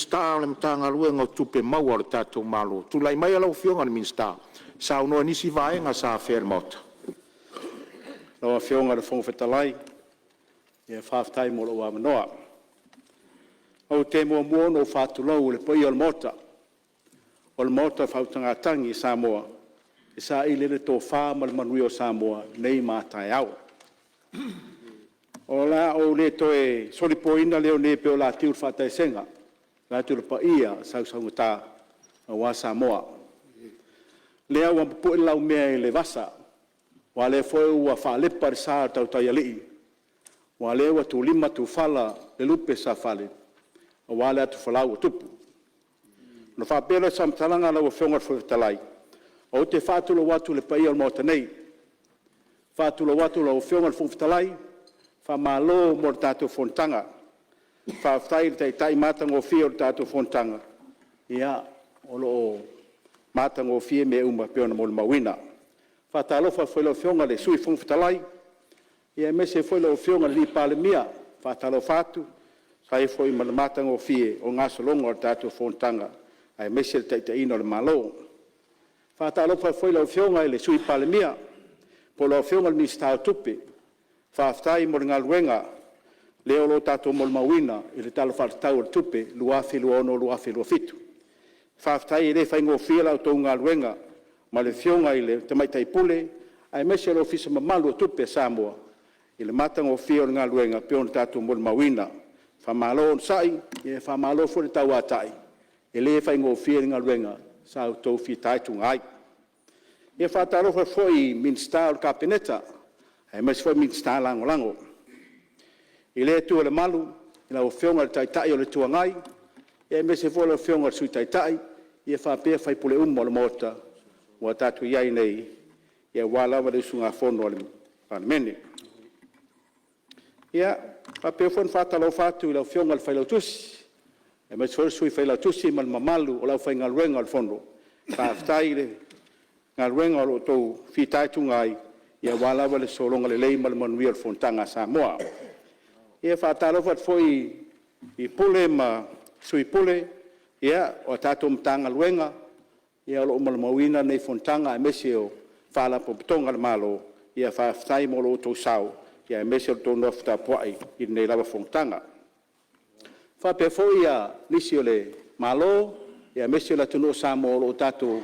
Star le mtanga luenga tupe maua le tatou malo. Tu lai mai alau fionga le minsta. Sa unoa nisi vaenga sa fair mota. Lawa fionga le fonga fetalai. Ia whaftai mo lo manoa. Au te mua mua no whātulau le pai o le mota. O le mota whautanga tangi Samoa. E sa i lele tō whā ma le manui o Samoa nei mātai au. O la o le toe solipoina leo ne peo la tiu whatai senga. La tiu le paia sausanguta o wa Samoa. Lea wa pu lau mea i le vasa. Wa le foi ua whaalepa le sa tau tai alii. Wa le wa tu lima tu fala le lupe sa fale. Wa le atu falau o tupu. No whapela sa mtalanga la wa whionga whatalai. O te whātulo watu le paia o mota nei. Whātulo watu la wa whionga whatalai. Whamalo mo tātou whontanga. Whawhai te tai mātanga o whio tātou whontanga. Ia o lo mātanga o whio me uma peona mo le mawina. Whatalofa whailo whionga le sui whatalai. Ia mese whailo whionga li pāle mia. Whatalofa atu. Sai foi ma le mātanga o whio o ngā solonga o tātou whontanga. Ai mese te ino le malo. Whatalofa whailo whionga le sui pāle mia. Po lo whionga ni stau tupe. Whaftai mo ngā luenga, leo lo tātou mo mawina, i le talo whaatau o tupe, luafi luono, luafi luafitu. Whaftai i le whaingo whiela o tō ngā luenga, ma le whionga i le tamaitai pule, ai mese lo fisa mamalu o tupe Samoa, i le matanga o whio ngā luenga, peon tātou mo mawina. Whamalo on sai, i le whamalo fo le tau atai, i le whaingo whiela ngā luenga, sa o tō whi taitunga ai. I whaatarofa foi minsta o kapeneta, ai mas foi minsta lango lango. I le tu le malu, i la o whionga le taitai o le tuangai, e me se foi le whionga le sui taitai, i e whapea whai pule umo le mota, ua tatu iai nei, i e walawa le sunga whono le panemene. Ia, whapea whon whatalo whatu i la o whionga le whailau tusi, e me se foi sui whailau tusi ma le mamalu o lau whai ngaluenga le whono, whaftai le ngaluenga o lo tau whitaitungai, ia walawa le solonga le lei ma le manuia le fontanga Samoa. Ia whaatalofa foi i pule ma sui pule, ia o tātou mtanga luenga, ia lo ma le mawina nei fontanga e mese o whalapo pitonga le malo, ia whaftai mo lo tau sau, ia e mese o tau nofta puai i nei lawa fontanga. Whapea foi ia nisi o le malo, ia mese o la tunu o Samoa lo tātou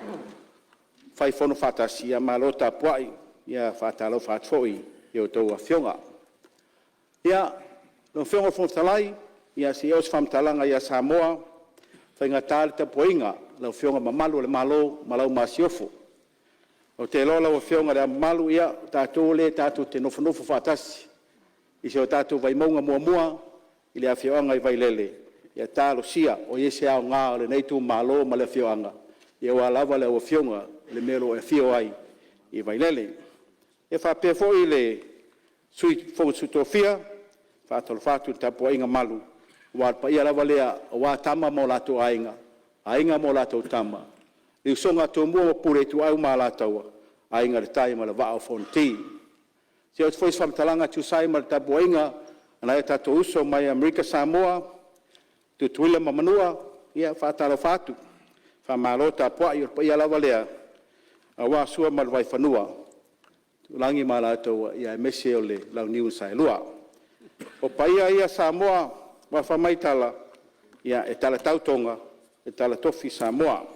whai whono whatasi, ia malo ta puai, ia whaatalo whaatfoi i o tau a whionga. Ia, no whionga whontalai, ia si eos whamtalanga ia Samoa, whainga tāle ta poinga, lau whionga mamalu le malo, malau masiofo. O te lola o whionga le mamalu ia, tātou le tātou te nofo whaatasi. I se o tātou vai maunga mua, i le a whioanga i vai lele. Ia tālo sia, o iese au ngā le neitu malo ma le whioanga. Ia wa lava le o whionga, le melo e whio ai, i vai lele. E whapea foi le sui fōsutofia, whātalo whātu tapu ainga malu, wā pa ia lawa lea wā tama mo lātou ainga mo lātou tama. Liu songa tō mua pure tu au mā lātou, ainga le tai ma le wā o fonti. Se o te foi whamtalanga tu sai ma le tapu ainga, ana e tātou uso mai Amerika Samoa, tu tuila ma manua, ia whātalo whātu. Whamalo tapu ai, pa ia lawa lea, a wā sua ma le vai whanua. Langi malato ia mese o le lau niu sailua. O paia ia Samoa wa whamaitala ia e tala tautonga, e tala tofi Samoa.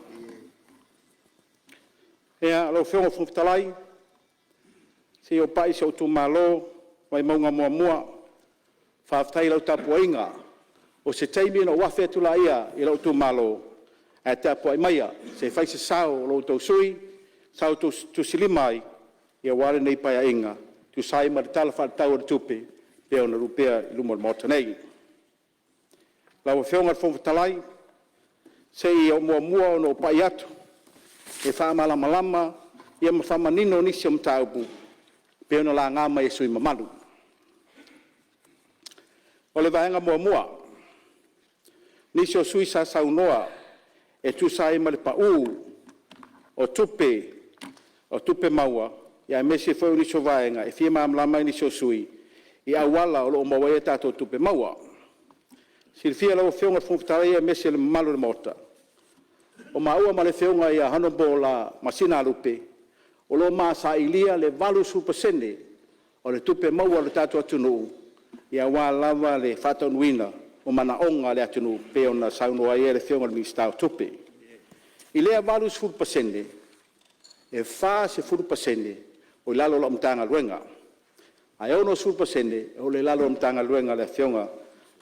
Ea lau whionga whumtalai, se o pai se o tu malo, mai maunga mua, whaftai lau tapu inga, o se teimi no wawhea tula ia i lau tu malo, e tapu ai maia, se whaise sao lau tau sui, sao tu silimai, ia wale nei pai a inga, tu sai ma tala whaatau ar tupe, peo na rupea i lumo mota nei. Lau whionga whongatalai, se i o mua o no pai atu, e whamalama, ia ma whamanino nisi o mtaupu, peo na la ngama e sui mamalu. O le vaenga mua, nisi o sui sa saunoa, e tu sai ma le pau, o tupe maua, ia mese foi ni so vaenga e fia mamlama ni so sui i awala o lo mawa e tato tupe maua Silfia lau whionga whumwhtaria mese le malu le mota. O maua ma le whionga ia hanobo la masina lupe. O lo maa sa ilia le valu supasene o le tupe maua le tatu atunu. Ia wā lava le whatanuina o mana onga le atunu pe ona sauno ai le whionga le mistau tupe. I lea valu supasene e wha se supasene o lalo la mtanga luenga. Ai ono supasene o le lalo mtanga luenga le whionga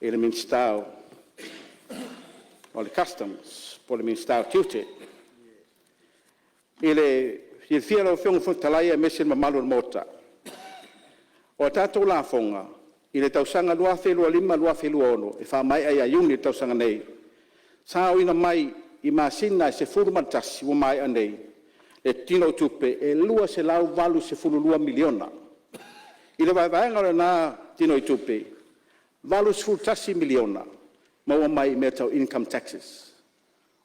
e le minstau o le customs po le minstau tiute. I le fia lo whionga whuntalai e mese mamalu mota. O tatou la whonga i le tausanga lua whelua lima lua whelua ono e wha mai ai a iuni tausanga nei. Sa o ina mai i masina se furu matasi o mai anei le tino tupe e lua se lau valu se furu lua miliona. I le vaivaenga le nā tino i tupe valu se furu tasi miliona maua mai me tau income taxes.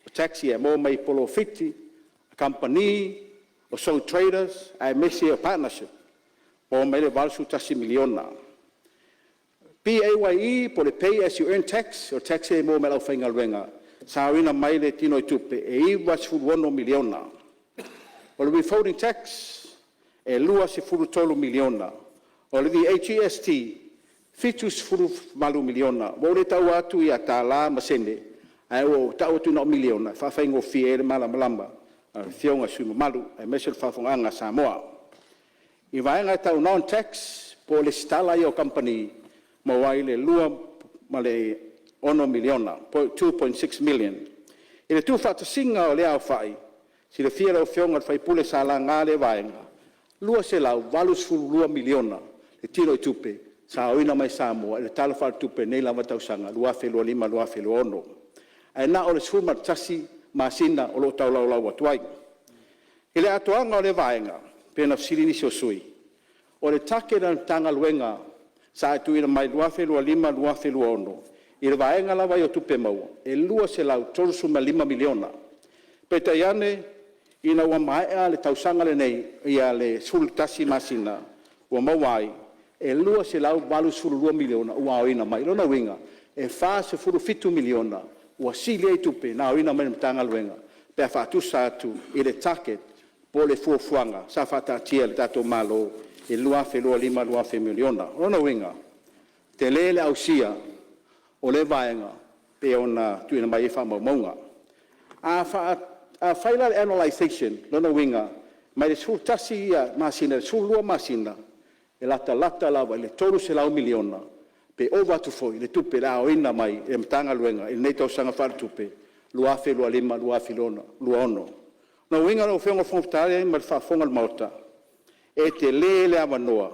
O taxi e maua mai polo fiti, a company, o sole traders, a mesi o partnership. Maua mai le valu se furu tasi miliona. PAYE po le pay as you earn tax, o tax e maua mai lau whainga luenga. Sawina mai le tino i tupe e iwa se furu 1 miliona. O le withholding tax e lua se furu 3 miliona. O le HEST fitu se furu malu miliona. Mo le tau atu i a tā la masene ai o tau atu na miliona. Whawhaingo fie e le malama whionga sui malu e mesel whawhonganga Samoa. I vaenga tau non-tax po le stala i o company ma wai le lua ma le 1 miliona, 2.6 million. I le tu whatasinga o le au whai, si le whiera o whionga whai pule sa la ngā le vaenga, lua se lau valus fulu 2 miliona, le tiro i tupe, sa oina mai Samoa, le tala whare tupe nei lava tausanga, lua whelua lima, lua whelua ono. Ai na o le suma tasi masina o lo tau lau lau atuai. I le atoanga o le vaenga, pena fsiri nisi o sui, o le take na tanga luenga, sa atuina mai lua whelua lima, lua whelua ono. I le vaenga lava i o tupe maua, e lua se lau 3.5 miliona. Peta iane, ina ua maea le tausanga le nei, ia le sultasi masina, ua mawai, e lua se lau valu suru 2 miliona, ua oina mai, lona winga, e wha se furu 7 miliona, ua sili ei tupe, na oina mai mtanga luenga, pea whatusa atu, i le taket, po le fuafuanga, sa whatatia le tato malo, e lua whelua lima, lua whe miliona. Lona winga, te lele au sia, o le vaenga pe ona tuina mai fa maunga a final analyzation lona winga mai le sultasi masina sulua masina e lata lava le tolu se lau miliona pe over to foi le tupe la oina mai e mtanga luenga il nei tausanga far tupe lua lua lima lua filona lua ono no winga no fengo fontare ma fa fonga mota e te lele amanoa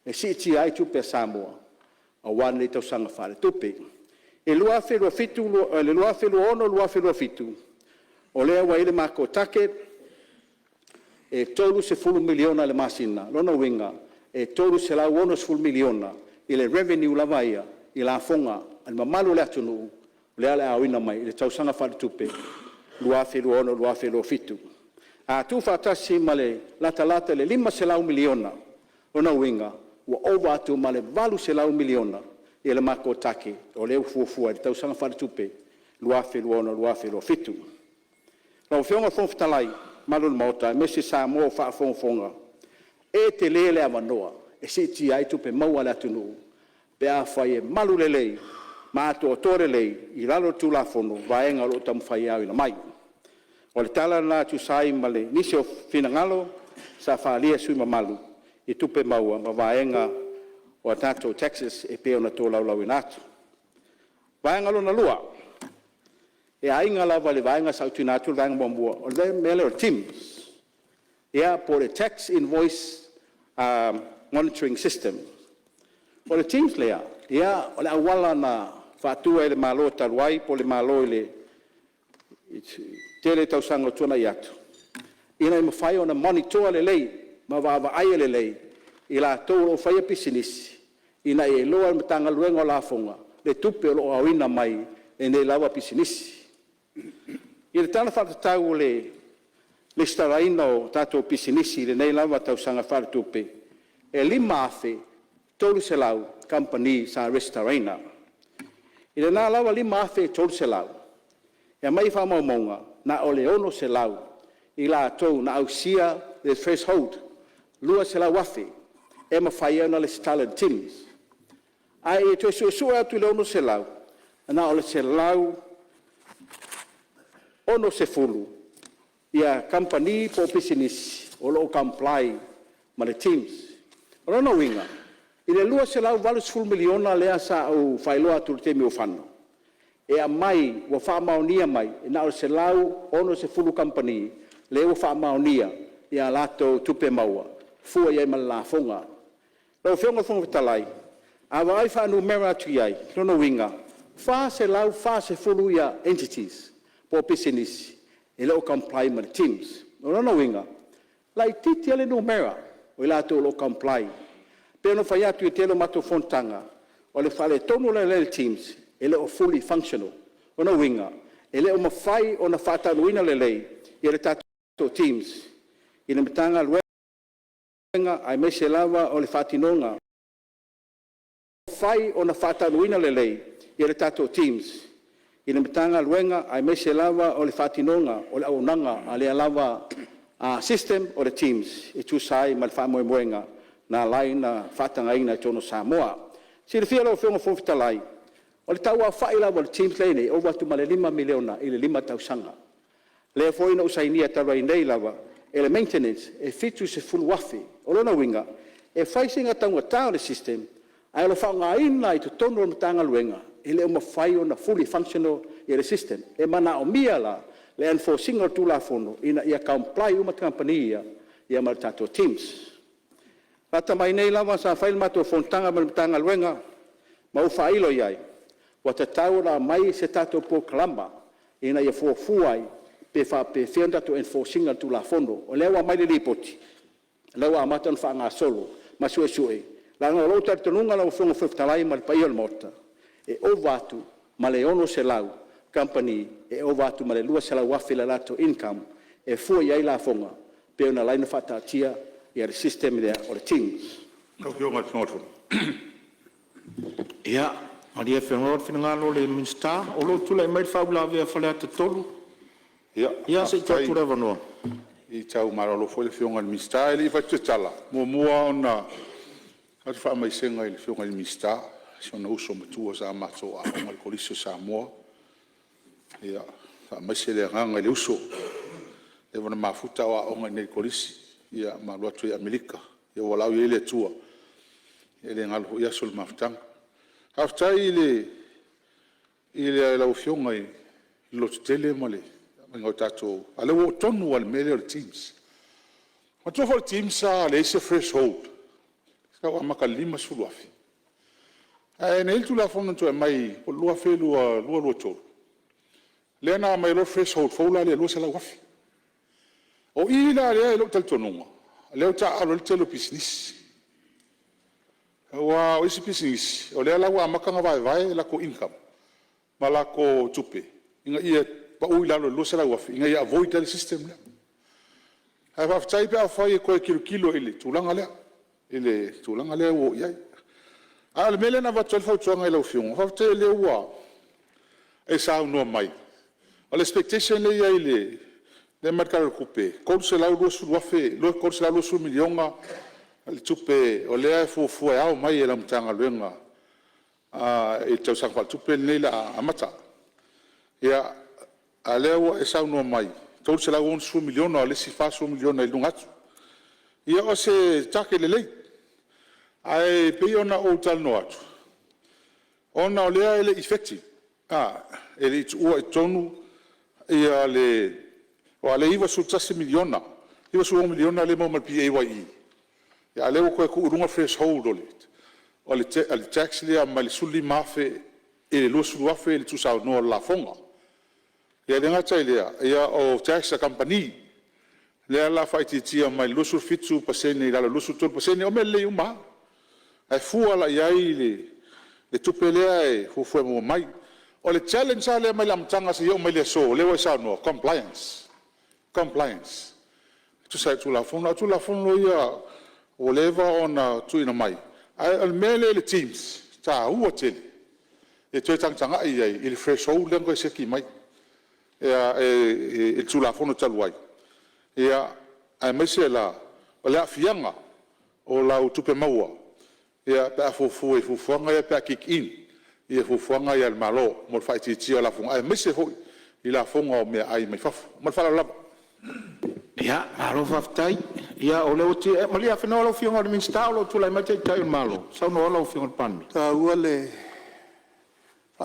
e siti ai tupe Samoa a wan le tausanga far tupe e lua whelua fitu, le lua whelua ono, lua whelua fitu. O lea wa ile mako take, e tolu se fulu miliona le masina, lona winga, e tolu se lau ono se fulu miliona, i le revenue la vaia, i la fonga, al mamalu le atunu, lea le awina mai, i le tausanga whare tupe, lua whelua ono, lua whelua fitu. A tu whatasi ma le lata le 5 se lau miliona, lona winga, wa over atu ma le valu se lau miliona, i le mako take, o leu fuafua, i tausanga whare tupe, lua whelua ono, lua whelua fitu. Lau whionga whonwhitalai, malu le maota, e mesi Samoa whaafonga, e te lele a manoa, e si ti ai tupe maua le atunu, pe a whai e malu le lei, ma ato o tore lei, i ralo tu la fono, vaenga lo tamu whai au ina mai. O le tala na tu sai ma le nisi o finangalo, sa whaalia sui malu, i tupe maua, ma vaenga o tato Texas e peo na tō lau inatu. Vaenga lo na lua, e ainga lava le vaenga sa utu inatu, vaenga mwambua, o le mele o TIMS, ea po le tax invoice monitoring system. O le TIMS lea, ea o le awala na whaatua e le malo taruai, po le malo i le tele tausanga tuana i atu. Ina i mawhai o na monitoa le lei, ma wawa aia le lei, i la tōro whaia pisinisi, ina e loa matanga luenga o la fonga, le tupe o lo awina mai, e ne lawa pisinisi. I le tana whatatau le staraina o tātou pisinisi, le nei lawa tausanga whatupe, e 5 afe, tolu se lau, company sa restaraina. Ina na lawa lima afe tol se lau. Ia mai whamaumaunga na o le ono se lau. I la tau na au sia the threshold. Lua se lau afe. E mawhaia na le talent teams. Ai e tue suesua atu le ono se lau. Na o le se lau ono se fulu. Ia company po business o lo comply ma le teams. Rono winga. I le lua se lau valus full miliona lea sa au whailoa tu te mi o whano. E a mai wa whaamaunia mai. E na o se lau ono se fulu company le o whaamaunia i a lato tupe maua. Fua iai ma la fonga. Lau whionga fonga vitalai. A wai whaanu mera atu iai. Rono winga. Wha se lau, wha se fulu ia entities. Po business. E leo comply ma teams. Rono winga. Lai titi ale no mera. O ila to lo comply. Pero no whai atu i telo mato fontanga. O le whale tonu le teams. E leo fully functional. Rono winga. E leo mawhai o na whatanuina le lei. I le tato teams. I le mitanga luenga ai mese lava o le whatinonga. Whai o na whatanuina le lei. I le tato teams. I le mitanga luenga ai mese lava o le whatinonga o le aunanga a le lava system o le teams. I tu sai ma le whamoemoenga na lai na whatangaina tono Samoa. Si le whialo o whionga fōwhita lai. O le taua whai lava o le teams leine o watu ma le 5 miliona i le 5 tausanga. Le foina usainia tarai nei lava e le maintenance e fitu se fulu wafi. O lona winga e whaisinga taunga tau le system ai lo whaunga ina i tu tono o matanga luenga. E le o mawhai o na fully functional i le system. E mana o mia la le enforcing o tu la fono ina ia comply umat company ia ma tato teams. Pata mai nei lava sa whail mato fontanga ma matanga luenga ma ufa ilo iai. Wa te tau la mai se tato po kalamba ina ia fuafuai pe whianda to enforcing o tu la fono. O lewa mai le ripoti. Lewa amatan whaanga solo ma sue sue. La no lo tartunga la fonga feftalai ma pa iol morta. E o vatu ma le ono se lau company e o vatu ma le lua se lau wafi la lato income e fua iai la fonga pe ona laina whatatia i a system there o le teams. No kionga tinotu. Ia, ali e whenua whenangalo le minsta, o lo tula i mai whaula vea whale ata tolu. Ia, se tau tura wanoa. I tau maralo foi le fionga le mista e li fatu tala. Mua ona atu wha mai senga i le fionga le mista. Si ona uso matua sa mato a onga le koliso sa mua. Ia, wha mai se le nganga i le uso. E wana mafuta wa onga i le kolisi. Ia, malua tu i Amerika. Ia walau i le tua. Ia le ngalo ia sol mafutanga. Haftai i le lau fionga i lo tutele ma le. Ngau tato, ale wo tonu al mele o teams. Ma tofo le teams sa le ise threshold. Ska wa maka 5 suluafi. E ne iltu la fona to mai o lua fe lua tolu. Le na mai lo threshold fo la le lo sala wafi. O ila le lo tal tonunga. Le o ta alo le telo business. Wa o isi business. O le la wa maka vai la ko income. Ma la ko tupe. Inga ia pa ui lalo lo sala wafi inga ia avoid the system le ha fa tai pa fa e ko kilo ile tulanga le wo ia al mele na va tolfa tsonga ile fiong fa te le wa e sa no mai al expectation le ia ile le marcar coupe ko se la lo su wafi lo ko se la lo su milionga al tupe o le fu au mai e la mtanga lenga e tau sa fa tupe le la amata ia Alewa e sau no mai. Tau se la 1 miliona o le si fa 1 miliona i lungatu. Ia o se take le lei. Ai pe ona o tal no atu. Ona o lea ele effective. Ele itu ua i tonu ia le o ale iwa su tasi miliona. Iwa su 1 miliona le mo mal PAYE. Ia alewa koe ku urunga threshold o le. O le tax lea ma le suli mafe ele lua sulu afe ele tu sau no la fonga. Ia le ngata ia o tax company le la faititia mai lusu fitu pasene la lusu tol pasene o mele uma ai fua la ia le tupelea e fu mo mai o le challenge ale mai la mtanga se yo mai le so le wa sa no compliance tu sai tu la fono ia o leva ona tu ina mai ai al mele le teams ta u hotel e toe tangtanga i ai, i le threshold le ko se ki mai. E tulafono talu ai. Ia, ai mese la, o le afianga, o la utupe maua. Ia, pe a fufu e fufuanga ia pe a kick in. Ia fufuanga ia le malo, mo le whaititia la funga. Ai mese hoi, i la funga o mea ai mai fafu. Ma le whala lama. Ia, malo whaftai. Ia, o leo te, malia whenua lau fionga o le minsta, o leo tula i mai te tai un malo. Sau noa lau fionga le panmi. Ta ua le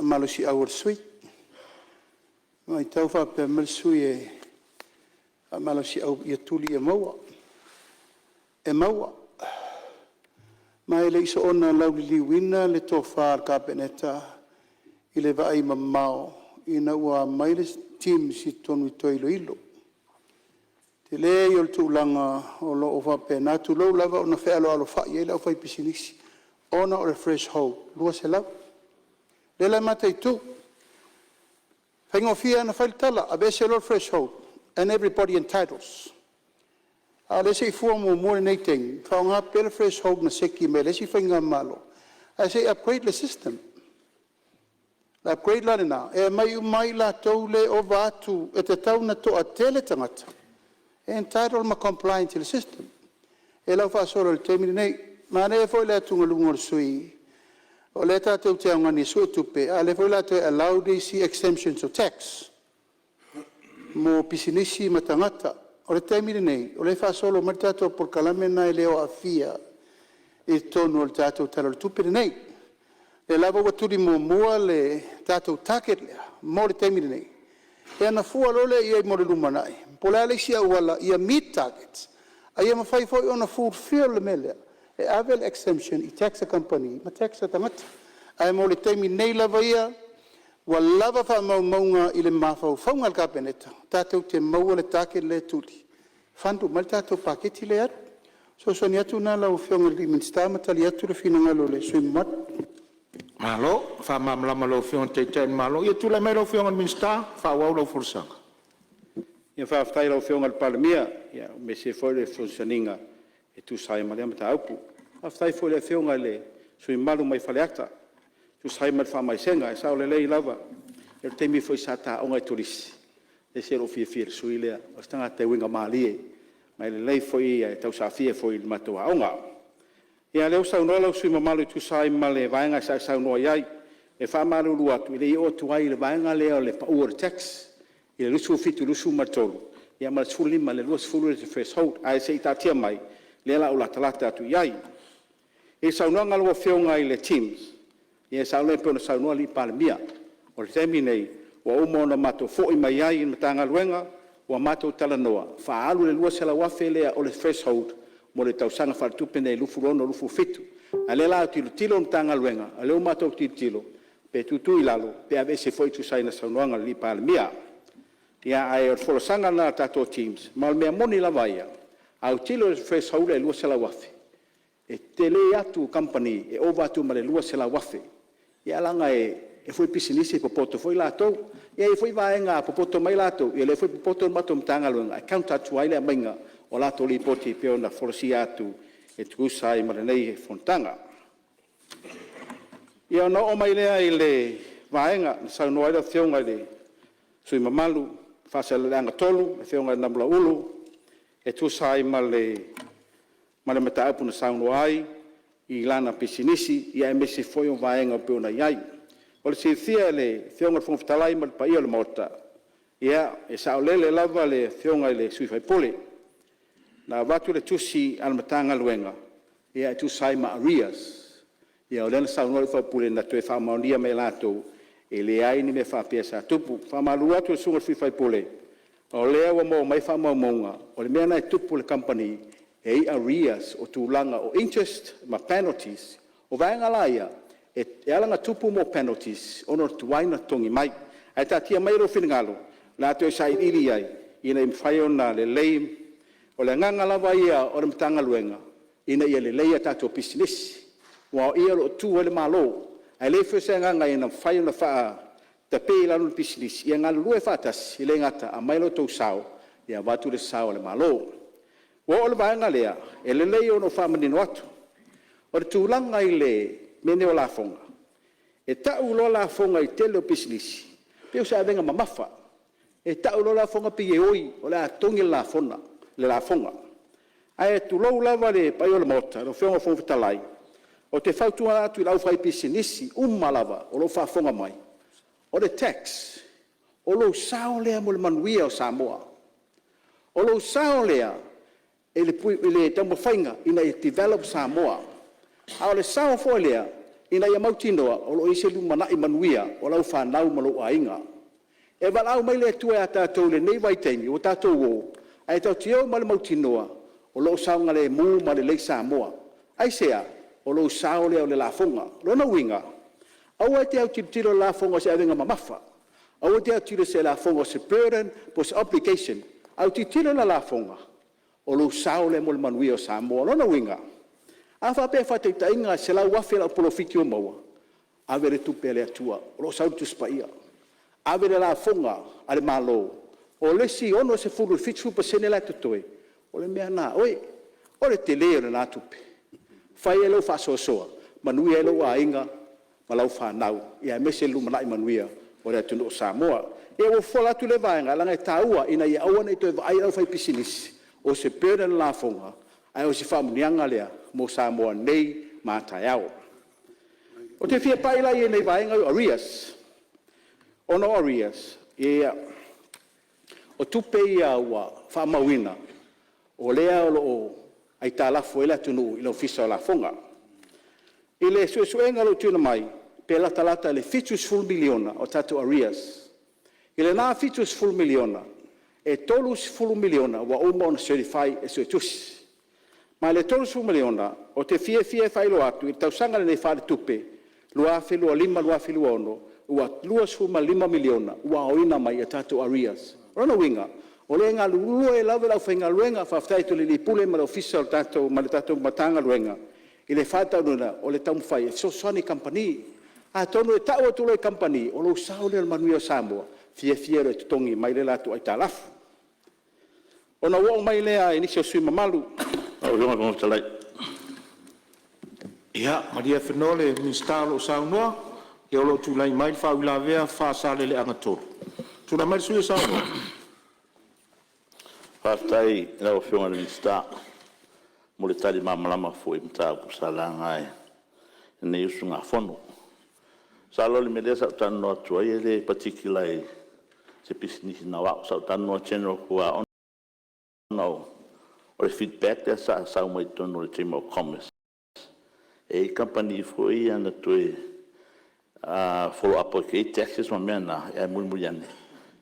malo si awar sui. Mai tau whape mal sui e malo si au ia tuli e maua. E maua. Mai le iso ona lau li wina le tō whaar kapeneta i le vai mamao i na ua mai le tim si tonu i toilo ilo. Te le i ol tūlanga o lo o whape nā tu lau lava o na whea alo alo whai e lau whai pisinisi. Ona o le fresh hold. Lua se lau. Le lai mata i tū. Whaingofia na whaitala a bese lo fresh hold. And everybody entitles. Le se fua mo more nei teng. Whaonga pele fresh hold na seki me le si whainga malo. I say upgrade the system. La upgrade la nina. E mai la tau le o vatu e te tau na to a tele tangata. E entitled ma compliant to the system. E lau whaasoro le temini nei. Ma ne e foi le atunga lungo le sui. O le tātou te angani sui tupe. A le foi la te allow DC exemptions of tax. Mo pisinisi matangata. O le temini nei. O le whaasolo ma tātou por kalame na e leo a fia. E tonu o le tātou talo le tupe nei. Le lava waturi mua le tātou taket lea. Mo le temini nei. E ana fua lole ia i mo le lumanai. Po le alesi au wala ia meet targets. A ia mawhai foi ona fulfill le melea. E avel exemption I taxa company. Ma taxa tangata. A mo le teimi nei lava ia. Wa lava wha maunga I le mawhau whaunga ka peneta. Tātou te maua le taket le tuli. Whandu mal tātou paketi le atu. So soni atu nā lau whionga li minsta matali atu le whinangalo le sui mat. Malo, wha mamlama lau fionga te tai malo. Ia tula mai lau fionga le minsta, wha wau lau fursanga. Ia whaaftai lau whionga le palamia. Ia me se foi le funcioninga. E tu sai ma le amata aupu. Whaaftai foi le whionga le sui malu mai whaleakta. Tu sai ma le whamaisenga. E sao le lei lava. E te mi foi sata onga turisi. E se ro fia sui lea. O stanga te winga maalie. Mai le lei foi e tau sa fia foi le matua onga. Ia leo sau noa lau sui mamalu tu sai ma le vaenga sa sau noa iai. E whaamaru lu atu. I le i o tuai le vaenga leo le paua tax. I le lusu fitu lusu matolu. Ia ma le suli ma le luas fulu le threshold. Ai se I tatia mai. Le la ula talata atu iai. E sau noa ngalua whionga I le teams. Ia sau noa peona sau noa li palamia. O le temi nei. Wa umo na mato fo I mai iai in matanga luenga. Wa mato talanoa. Whaalu le luas la wafe lea o le threshold. Mo le tausanga whaatupe nei lufu rono lufu fitu. A le la tilo tilo mtanga luenga. A leo mato tilo. Pe tutu ilalo. Pe ave se foi tu saina saunoanga li palamia. Ia ai o folosanga na tato teams. Ma mea moni la vaia. Au tilo fresh haule e lua se la wafe. E tele atu company e ova atu ma le lua se la wafe. Ia langa e foi pisinisi popoto foi lato. Ia e foi vaenga popoto mai lato. Ia le foi popoto mato mtanga luenga. Account atu aile mainga. O lato li poti pe ona folosi atu e tukusai ma nei fontanga. Ia no o mai lea I le vaenga sa no ai whionga le sui mamalu fasalanga tolu e whionga namla ulu e tukusai ma le mata apu na sa no ai I lana pisinisi ia e mesi foi o vaenga pe ona iai. O le sifia le whionga fonftalai ma le paia le mota. Ia e sa olele lava le whionga le sui fai pole. Na watu le tusi almatanga luenga. Ia tu sai ma arias. Ia o lena sau nori whapule na tue whamaunia me lato. E le ai ni me whapea sa tupu. Whamalu atu e sunga whiwhai pule. O lea wa mo mai whamaumonga. O le mea nai tupu le company. E arias o tūlanga o interest ma penalties. O vaenga laia. E alanga tupu mo penalties. Ono tuaina tongi mai. Ai tatia mai ro whinangalo. La tue sai iri ai. Ina imwhaiona le lei. O le nganga lava ia o le mtanga luenga. Ina ia le leia tato pisinisi. Wa ia lo tu le malo. Ai le fese nganga ina whai na wha te pe ila no pisinisi. Ia ngā lue whatas I le ngata a mailo tau sao. Ia watu le sao le malo. Wa o le vaenga lea. E le leia o no wha manino atu. O le tūlanga I le mene o la fonga. E ta'u loa la fonga I tele o business. Peo sa venga mamafa. E ta'u loa la fonga pi e oi, o la tongi la fonga, le la fonga. Ai tu lo lava le pai o le mota, no fonga fonga talai. O te fautua atu I lau fai business, lava, o lo fa fonga mai. O le tax, o lo sao lea mo le manuia o Samoa. O lo sao lea, ele tamo fainga, ina I develop Samoa. A o le sao fo lea, ina ia mautinoa, o lo ise lumana I manuia, o lau whanau malo ainga. E walau mai le tua a tātou le nei waitaimi, o tātou o, ai tau tio ma le mautinoa, o lo sao ngale mū ma le lei Samoa. Ai sea, o lo sao lea o le lafonga, lona winga. Au ai te au tiro lafonga se avenga mamafa. Au te au tiro se lafonga se burden, po se obligation. Au tiro la lafonga. O lo sao lea mo le manuia o Samoa, lona winga. A whape whate tainga se lau wafe la polofiki o maua. A vere tupe le atua, o lo sao tuspaia. A vere la fonga, ale malo. O lesi ono se furu fitsu pa sene la tutoe. O le mea na, oi, o le te leo na tupe. Fai e lo fa soa, manuia e lo a inga, ma lau whanau. Ia mese lu manai manuia, o le atunu o Samoa. Ia o fola tu le vaenga, langa e taua, ina ia awana I toi va ai au fai pisinisi. O se pere la fonga, ai o se whamunianga lea, mo Samoa nei mātai au. O te fia paila I nei vaenga o Arias. Ono Arias, ia, o tupe ia ua whamauina, o lea o ai tā lafo ele atunu I lo fisa o la fonga. I le suenga lo tuna mai, pe la talata le fitus full miliona o tatu Arias. I le nā fitus full miliona, e tolus full miliona wa uma ona certify e suetus. Ma le tolus full miliona, o te fie whailo atu, I tausanga le nei whare tupe, lua lima, lua ono, ua luas fuma 5 miliona, ua oina mai e tatu Arias. Rona winga, o le ngā lulua e lawe lau whainga luenga, whaftai tu le li pule ma le ofisa o tatou, ma le tatou matanga luenga. I le whātau nuna, o le tamu whai, e sosani company. A tonu e tau atu le company, o lo sao le manui o Samoa, fie re tutongi, mai le latu ai tālafu. O na wao mai lea, e nisi o sui mamalu. O runga kongo talai. Ia, Maria Whenole, Minsta lo sao noa, e o lo tūlai mai whau la vea, whāsale le angatoro. Tūlai mai sui o sao noa. Whaftai, ina o whionga le Minsta, mo le tali mamalama fo I mta kusalanga e, ne usu ngā whono. Sa loli me lea sa utano atua, I le particular e, se pisinisi na wao, sa utano general kua ono, o le feedback le sa umai tono le Chamber of Commerce. E company fo I ana tue, follow up o ke taxes ma mea na, e mui ane.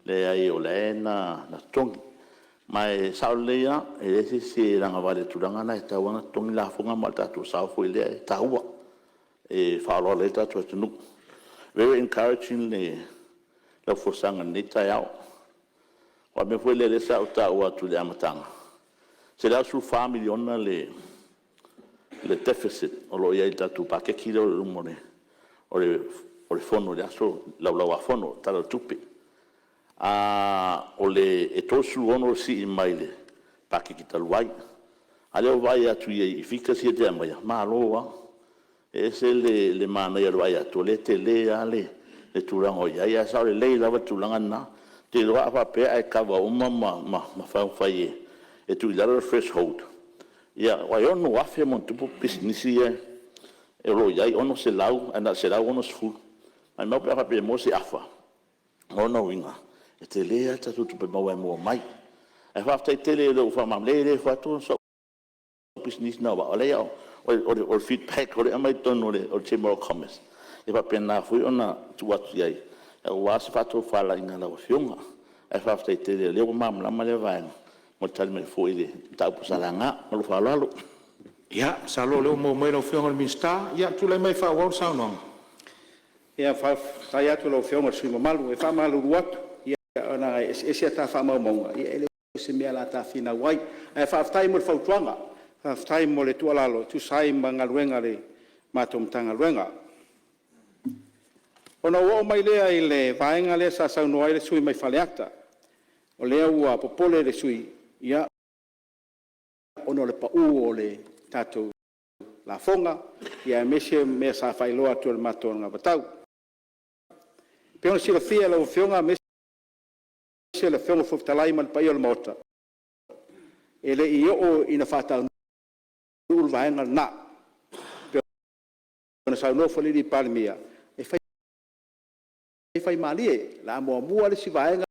Le ai o le na tongi. Mai sao lea, e lesi se ranga wale turanga na, e tauanga tongi la funga ma tatu sao fo I lea, e taua. E whaaloa le tatu atunu. Very encouraging le fosanga ni tai au. Wa me fo le sa o taua tu le amatanga. Se la su fa miliona le deficit, o lo ia I tatu pa ke kilo le umone. O le fono le aso, lau fono, tala tupi. O le e tosu ono si I maile, pake ki taluai. A leo vai atu I fika si e te amaya, maa loa. E se le mana ia vai atu, le te le le turango ia. Ia sao le lava tulanga na, te loa apa pea e kawa uma ma whawhai e. E tu ilaro threshold. Ia, wai ono wafe mon tupu businessi e lo iai ono se lau, ana se lau ono sfu. Ai mau pea pe mo se afa. Ono winga. E te lea ta tutu pe mau e mua mai. E whaftai te le lo wha mamlele whatu so business na wa ole au. O feedback o le amai tono o Chamber of Commerce. E pa pena fui ona tu atu iai. E wasi whatu whala inga lau fionga. E whaftai te le leo mamlama le vaenga. Mo tali me fo I le tau pusalanga mo lo whalalo. Ia, sa lo leo mo mai lo whionga le Minsta, ia tūlai mai whau sao noa. Ia whai atu lau whionga sui mamalu, e whamalu ruatu. Ia, ona e se ata whamaunga. Ia, ele se mea la ta whina wai. E whaftai mo le whautuanga. Whaftai mo le tualalo, tu sai ma ngaluenga le mātomtanga luenga. Ona o mai lea I le vaenga lea sa sau noa I le sui mai whaleata. O lea ua popole le sui, ia, ono le pa'u o le tātou la fonga, ia mese mea sa whailoa tu le mātou ngā batau. Peona sila fia la fionga me sila fionga fuftalai man pa yol mota. Ele iyo o ina fata ul vaenga na. Peona sa no foli di palmia. E fai malie la mo mua le si vaenga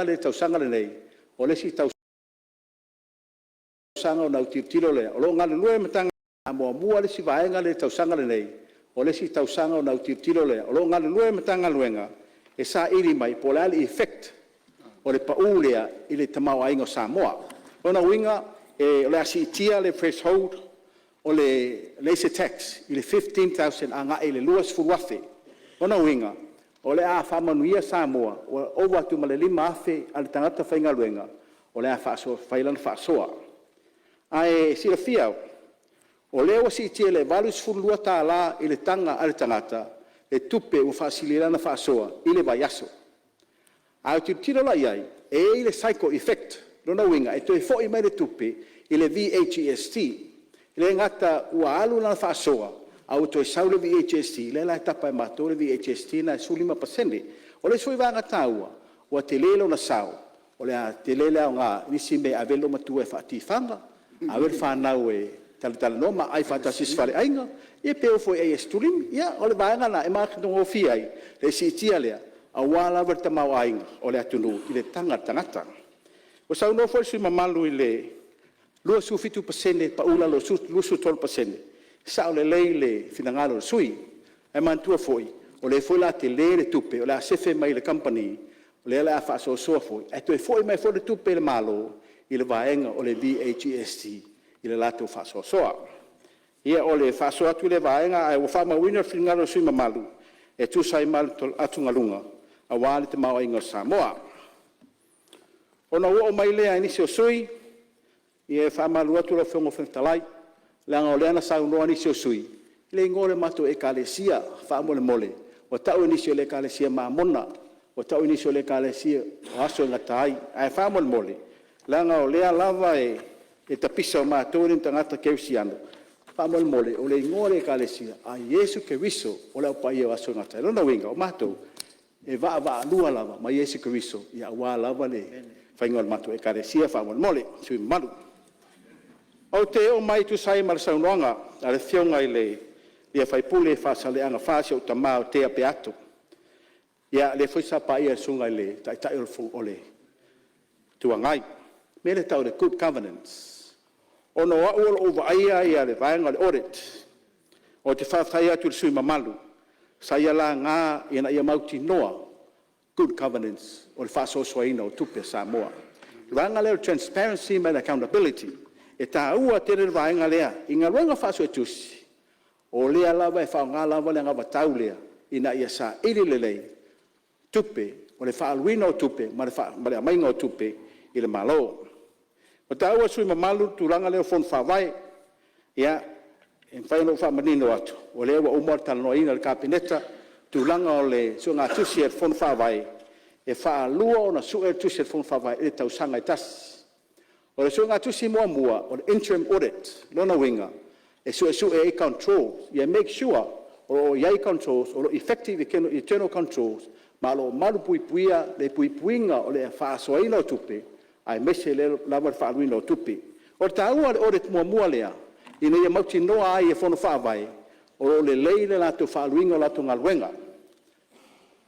le tau sanga le nei. O le si tau sanga o nau tilo le. O lo ngale lue matanga mo mua le si vaenga le tau sanga le nei. O le si tau sanga o nau tilo le. O lo ngale lue matanga luenga. E sa iri mai po le ali effect. O le paulea i le tamau ainga Samoa. O na winga e le asi itia le threshold o le laser tax i le 15,000 anga i le luas furuafe. O na winga o le a whamanuia Samoa o over atu ma le 5 afe a le tangata whainga luenga o le a whailan whaasoa. Ai sila fiau o le o si itia le valus furulua tā la i le tanga a le tangata e tupe o whaasilirana whaasoa i le vaiaso. Au tiro la iai, e le psycho effect, lona winga, e toi fo i mai le tupe, i le VHST, i le ngata ua alu na whaasoa, au toi sau le VHST, le la tapa e mato le VHST na sulima pasende, o le sui vanga taua, ua te lelo na sau, o le a te lele au ngā, nisi me avelo matua e whaatifanga, awel whanau e talitala no, ma ai whatasis whale ainga, e peo fo e estulim, ia, o le vanga na, e makitongo fiai, le si itia lea, a wala verta mau ainga o le atunu i le tangata. O sau no foi sui mamalu i le lua sufitu pasene pa ula lo lusu tol pasene. Sa o le lei le finangalo sui. E mantua foi. O le foi la te le le tupe. O le a sefe mai le company. O le a fa so so foi. E toi foi mai foi le tupe le malo i le vaenga o le VHST i le lato fa so soa. Ia o le fa so atu le vaenga ai o fa ma winner finangalo sui mamalu. E tu sai mal tol atungalunga. A wale te mau inga Samoa. Ona ua o mai lea inisi o sui, i e whaamalu atu la whongo whentalai, langa o leana sa unoa inisi o sui, le ngore mato e kalesia, whaamole mole, o tau inisi o le kalesia maamona, o tau inisi o le kalesia o aso ngatai, ai whaamole mole, langa o lea lava e tapisa o mātorin tangata keusiano, whaamole mole, o le ngore e kalesia, a Yesu Keriso, o leo pai o aso ngatai, lona winga, o mātou, e va lua lava ma Yesu Keriso ia wa lava le faingal matu e karesia fa mole sui malu o te o mai tu sai mal saunanga ale fionga ile ia fai pule fa sale anga fa o tama o te apeato ia le foi sa pa ia sunga ile tai o fu ole tu ngai mele tau de good governance ono wa o over ia le vainga le audit o te fa ia tu sui mamalu saya la nga ina ia mauti noa good governance o le whaaso soaina o tupe Samoa. Ranga leo transparency and accountability. E tā ua tere vaenga lea, i ngā ruanga whaaso e tusi. O lea lava e whao ngā lava lea ngā watau lea, ina ia sa iri lelei tupe, o le whaaluina o tupe, ma le mainga o tupe, i le malo. O tā ua sui mamalu tu ranga leo fon whawai, ia, e whaino whamanino atu. O lea ua umar talanoa ina le kapineta, tu langa o le so ngā tusi e fon whawai, e whaalua o na su e tusi e fon whawai, e tau sanga i tasi. O le so ngā tusi mua mua, o le interim audit, lona winga, e su e controls, ia make sure, o iai controls, o lo effective internal controls, ma lo malu puipuia, le puipuinga o le whaasoaina o tupe, ai mese le lava le whaaluina o tupe. O ta ua le audit mua mua lea, ina ia mauti noa ai e fono whaavai, o le leile lato whaaluinga o lato ngaluenga.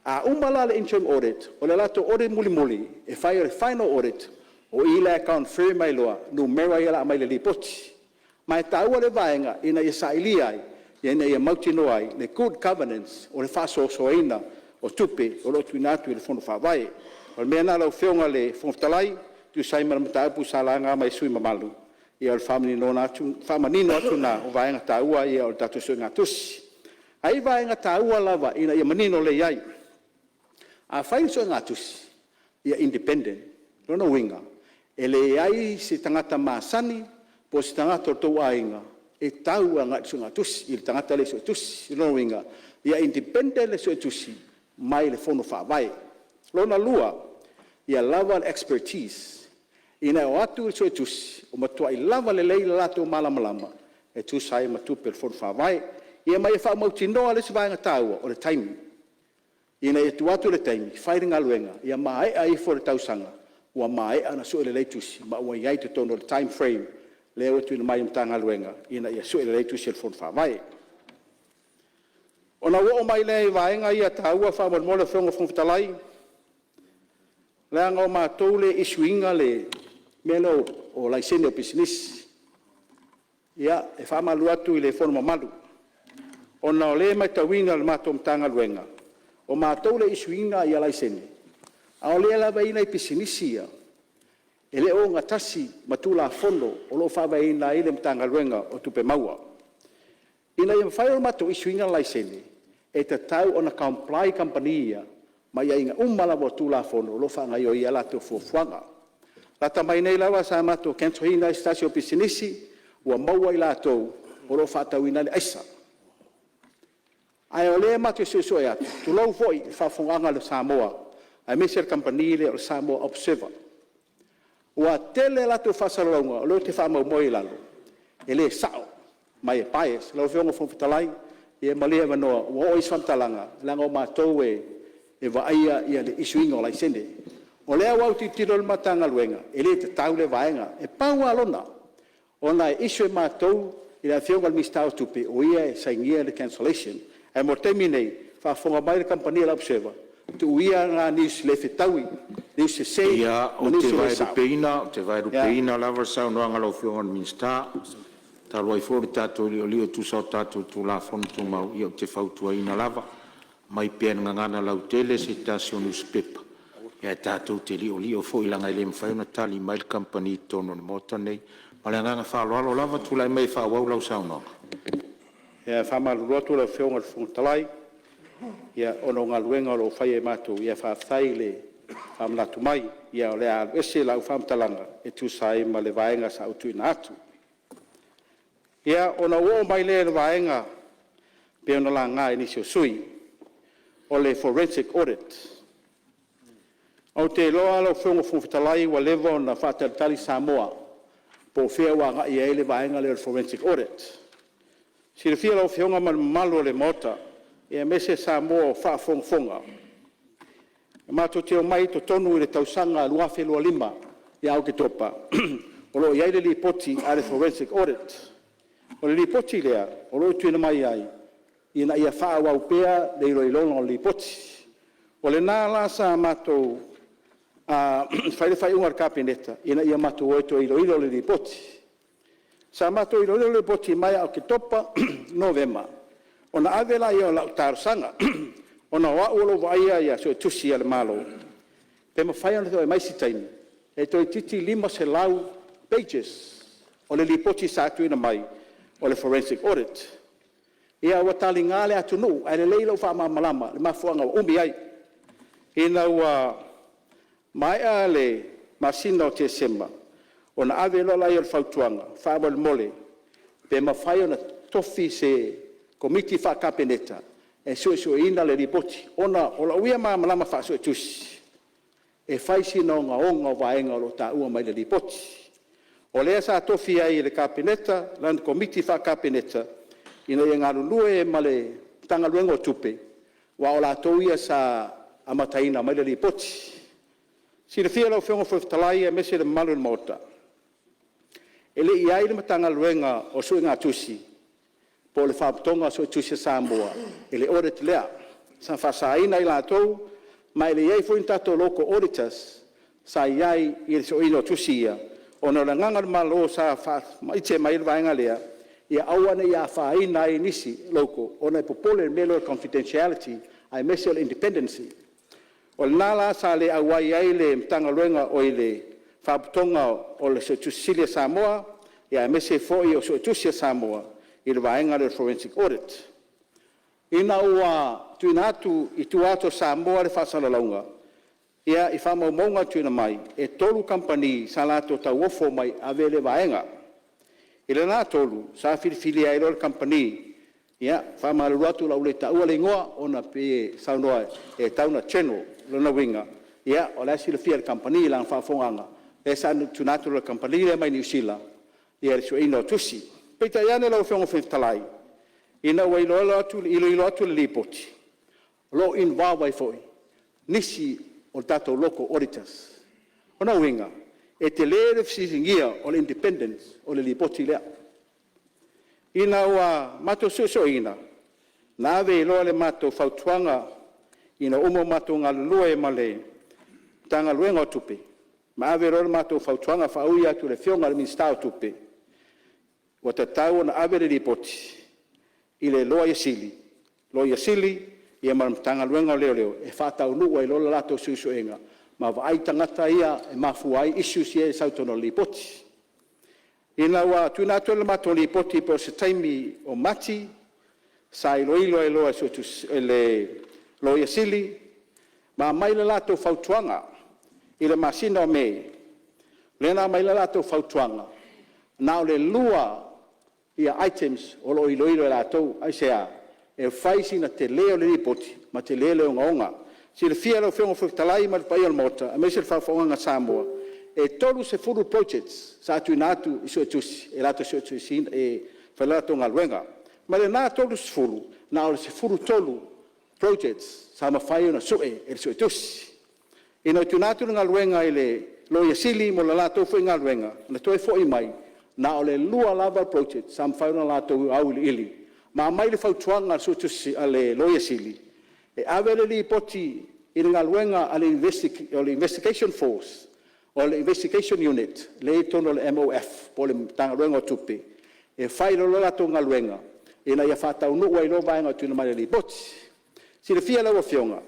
A umala le interim audit, o le lato audit muli muli, e whai o le final audit, o ila account free mai loa, no mera ia la mai le lipoti. Ma e ta ua le vaenga, ina ia sa ili ai, ina ia mauti noa ai, le good governance, o le whaaso soaina, o tupe, o lo tuinatu i le fono whaavai. O le mea nā lau whionga le whonftalai, tu saimara mataupu sa la ngā mai sui mamalu. Ia o le whamanino atu nā o vaenga tā ua ia o le tatu sui ngā tusi. Ai vaenga tā ua lava ina ia manino le iai. A whain sui ngā tusi, ia independent, lona winga. E le iai si tangata māsani, po si tangata o tau ainga, e tau a ngā sui ngā tusi, i le tangata le sui tusi, lona winga. Ia independent le sui tusi, mai le fono whaavai. Lona lua, ia lava expertise. Ina o atu so tusi, o matua i lava le leila lato malamalama, e tu sai matupe le fono whaavai, ia mai e wha mauti noa le sivaenga tāua, o le taimi. ina e tuatu le taimi, whaere ngā luenga, ia mae ai fo le tausanga, ua mae ana so le leitusi, ma ua iai te tono le time frame, leo tu ina mai mta ngā luenga, ina ia so le leitusi le fon whawai. Ona wo mai le vaenga ia taua wha mo le whonga whongwhitalai, lea ngau mātou le isuinga le melo o laisene o business, ia e whamalu atu i le whono mamalu, ona o le mai tawina le mātou mta ngā luenga, o mātou le isuinga ia laisene. A o lea lawa ina i pisinisia, e le o ngatasi matula fondo o lo whawa ina i le mtanga luenga o tupe maua. Ina i mwhai o mātou isuinga laisene, e te tau o na comply company ia, ma ia inga umala mo tula fondo o lo whanga i o ia lato fuafuanga. Lata mai nei lawa sa mātou kentohina i stasio pisinisi, ua maua i lato o lo whatau ina le aisa. Ai o le mate so atu, tu lau foi whawhonganga le Samoa, ai meser company le o Samoa Observer. Ua tele lato whasaralaunga, o leo te whamau moi lalo, e le sao, mai e paes, lau whionga whongwhitalai, e malea manoa, ua ois whamtalanga, langa o mātou e vaia ia le isuinga o laisene. O lea wau titiro le matanga luenga, e le te tau le vaenga, e pau alona, ona e isu e mātou, i la whionga le mistao tupe, o ia e saingia le cancellation, e mo temi nei, whawhonga mai le kampania la observer, tu uia ngā nius le whetaui, nius se sei, Ia, o te vai rupeina, lava sau noanga lau whionga le minsta, ta loi fōri tātou li o lio tu sau tātou tu la whonu tu mau, ia o te whautua ina lava, mai pēn ngangana lau tele se tāsio newspaper. Ia tātou te li o lio fō ilanga i le mwhaiuna tali mai le company tono ni mota nei, ma le nganga whaaloalo lava tu lai mai whaawau lau sau noanga. Ia whamalurotu la whionga le whongtalai, ia ono ngā luenga o whai e mātou, ia whawhai le whamlatu mai, ia o le a ese lau whamtalanga, e tu sai ma le vaenga sa utu ina atu. Ia ona o mai le vaenga, pe ona la ngā inisio sui, o le forensic audit. O te loa lau whionga whongtalai wa lewa o na whātaritari Samoa, po whia wa ngā ia ele vaenga le forensic audit. Si le fia lau whionga malo le mota, e mese Samoa whaafongfonga. E mātou te o mai to tonu i le tausanga lua whelua lima, i au ke topa. O lo iai le lipoti a le forensic audit. O le lipoti lea, o lo tuina mai ai, ina ia whaawau pea le ilo ilona o lipoti. O le nā la sa mātou whai ungar kāpeneta, ina ia mātou oeto ilo le lipoti. Sa mātou ilo le lipoti mai au ke topa novema. Ona avela ia o lau tarosanga, ona wa uolo vaia ia so tusi ale malo. Pe mawhai ana tō e maisi taimi, e tō i titi 5 se lau pages o le lipoti sa atu ina mai o le forensic audit. Ia ua tali ngāle atu nu, ai le leila u wha malama, le mafuanga o umi ai. Ina ua mai a le masina o te sema, ona avela la ia le whautuanga, whaama le mole, pe mawhai ana tofi se komiti whakapeneta, e sue ina le ripoti. Ona, o la uia malama wha sue tusi. E whaisi no ngā onga vaenga lo tā ua mai le ripoti. O lea sa tofi ai le kapeneta, lan komiti whakapeneta, ina ia ngā lulue ma le tanga luenga o tupe, wa o la tauia sa amataina mai le ripoti. Si le fia lau whionga whawhitalai e mese le malu le mauta. E le iai le matanga luenga o sui ngā tusi, po le whapatonga so tusi Samoa, e le audit lea. Sa whasaina i lātou, mai le iai fuin tato local auditors, sa iai i le so ino tusi ia, o na nganga le malo sa maite mai le vaenga lea, ia awane ia whaina i nisi local, o na popole melo confidentiality, ai mese le independency. O le nala sa le awai ai le mtanga luenga o i le whapatonga o le so tusi Samoa, ia mese foi o so tusi Samoa, i le vaenga le forensic audit. Ina ua tuina atu i tuato Samoa le whasalalaunga. Ia i whamaumaunga tuina mai, e tolu company sa lato tau ofo mai ave le vaenga. I le nā tolu, sa whiriwhiri ai le company, ia whamalu atu lau le taua le ngoa, ona pe saunoa e tauna channel, lona winga. Ia, o le si le fia le company lang whafonganga. E sa tuina atu le company le mai New Zealand. Ia le sua ino tusi. Peita iane lau whionga whewhitalai, ina ua ilo atu le lipoti. lo involve ai foi nisi o tato local auditors ona winga e te le fisingia o le independence o le lipoti lea ina wa mato so ina na ve lo le mato fautuanga ina umo mato ngalua e male tanga luenga tupe ma ave lo mato fautuanga fa uia tu le fionga le minister tupe wa tatau na ave le lipoti ile loa sili ia tanga luenga leo e fatau nu ai lo lato susuenga ma vai tangata ia e mafuai issues ia sautono lipoti ina wa tuna tole mato lipoti po se taimi o mati sai lo so tu le lo ia sili ma mai le lato fautuanga ile masina o me lena mai le lato fautuanga na le lua ia items o lo ilo lato ai sea e faisi na te leo le ripoti ma te leo ngonga si le fia lo fengo talai ma pai al mota a me se fa fonga Samoa e tolu se furu projects sa tu natu iso tusi e lato so tusi e fa lato ngalwenga ma le na tolu se furu na le se furu tolu projects sa ma fai na so e so tusi e no tu natu ngalwenga ile lo ia sili mo la lato fo ngalwenga na toi fo i mai na le lua lava project sa ma fai na lato au ili ma mai le fautuanga so tusi ale lo ia sili e avele li poti in ngalwenga ale investigation force o le investigation unit le tono le MOF po le tangaluenga tupe e fai lo la tonga luenga e na ia fata unu wa ilo vaenga tu na li poti si le fia la fionga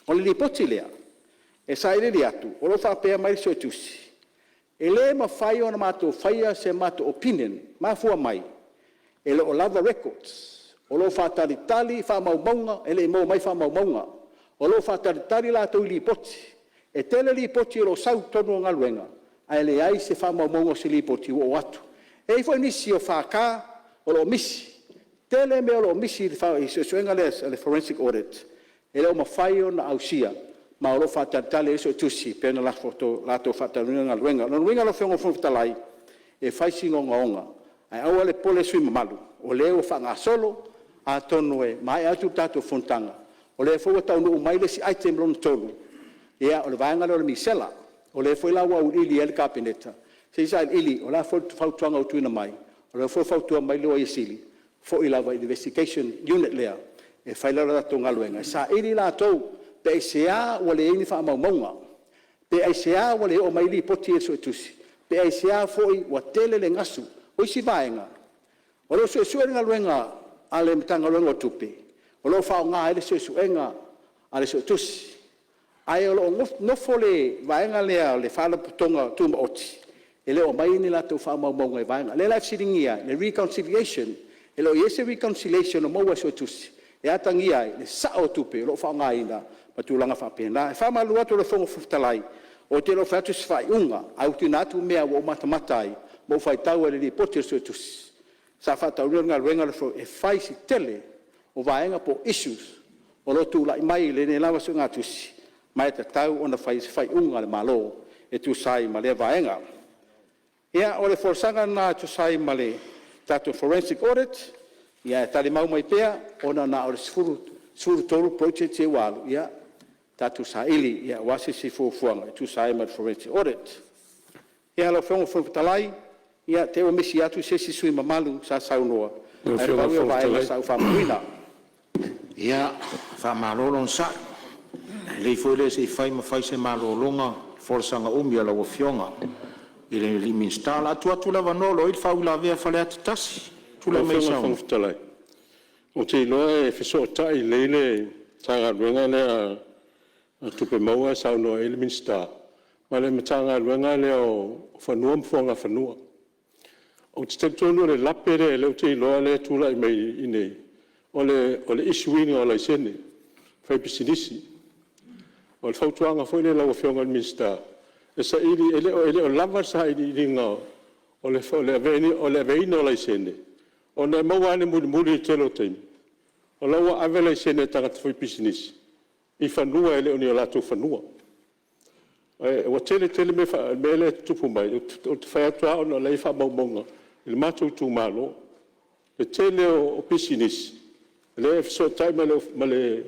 o le poti lea e sai le atu o lo fa pe mai so tusi e le ma fai ona mato faia se mato opinion ma fu mai e lo lava records o lo fatalitali fa maumaunga e le mo mai fa maumaunga o lo fatalitali la to li poti e tele li poti lo sau tonu ngaluenga ai le ai se fa maumaunga se li poti o atu e foi misi o fa ka o lo misi tele me o lo misi fa iso suenga le forensic audit e lo ma fai ona ausia ma o lo fatalitali so tusi pena la foto la to fatalunga ngaluenga no winga lo fengo futalai e fai singo ngonga ai au le pole sui malu o leo fa nga solo a tonu e mai atu tato fontanga o le fo tau no mai le si item lon tolu ia o le vanga lo misela o le fo la wa ili el kabineta se sa ili o la fo fautuanga o tuina mai o le fo fautua mai lo isili fo ila va investigation unit lea e faila la tonga luenga sa ili la to pe sea o le ini fa maunga pe sea o le o mai li poti so tusi pe sea fo i wa tele le ngasu o si vaenga o lo so suenga luenga ale mtanga luenga tupe o lo fa nga ele so suenga ale so tusi ai o lo no fole vaenga le fa le tonga tu oti ele o mai ni la to fa maunga vaenga le life sittingia le reconciliation ele o yese reconciliation o mo so tusi e atangia le sa o tupe lo fa nga ina patulanga fa pena fa malua to le fongo futalai o te lo fa tu sfai unga au tinatu mea o matamatai mo fai tau ele li poti so tusi sa fa tau nga luenga le fo e fai si tele o vaenga po issues o lo tu lai mai le ne lava so nga tusi mai ta tau ona fai unga le malo e tu sai ma le vaenga ia o le forsanga na tu sai ma le tato forensic audit ia tali mau mai pea ona na o le suru tolu project e walu ia tatu sa ili ia wasi si fuanga tu sai ma forensic audit ia lo fongo fo talai ia te o mesi atu se si sui mamalu sa saunoa ai pau vai sa fa muina ia fa malolo sa le foi le se fai ma fai se malolonga forsanga umi ala o fionga ile li minstala tu la vanolo il fa ula vea fa le atasi tu la mai sa o te loe fe so tai lele tanga luenga le tu pe maua sa no ele minsta ma le tanga luenga le o fanua fonga fanua o te tonu le lapere le te loe le tu la mai ine o le issuing o le sene fa pisinisi o le fautuanga foi le la fionga minsta esa ili ele o lava sa ili ringa o le veni o le sene o na maua ne muli telo tem o lawa avela sene tanga foi business I fanua ele o ni la tu fanua o tele me fa mele tupu mai o te fai atua o na lei fa maumonga il matu tu malo le tele o business le so time ma le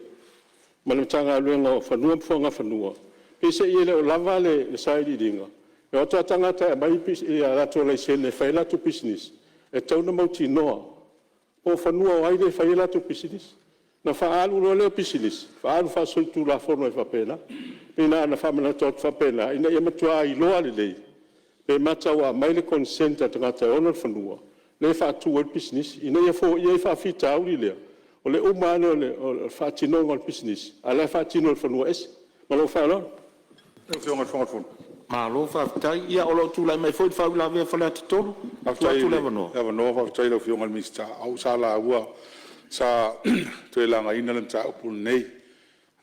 ma le tagaluega o fanuafuaga fanua pe se ia le o lava le saililinga e o tagata e mai ia latou laisene fai latou business e tauna mautinoa o fanua o ai le fai latou business na faalu lo le business faalu faasolitu lafono e faapena pe na ana faamanatu atu faapena ina ia matua iloa lelei pe mata ua mai le consent a tagata e ona le fanua le faatua le business ina ia foʻi ai faafitauli lea o le uma ane o le faatinoga o le business a le faatino o le fanua ese ma lou faaloa Fionga fona. Malo whaafitai, ia o lo tūlai mai foi whau la vea whalea te tolu. Aftai Tūlai wanoa. ya no fa tai lo fionga mista au sala ua sa te langa ina le ta upu nei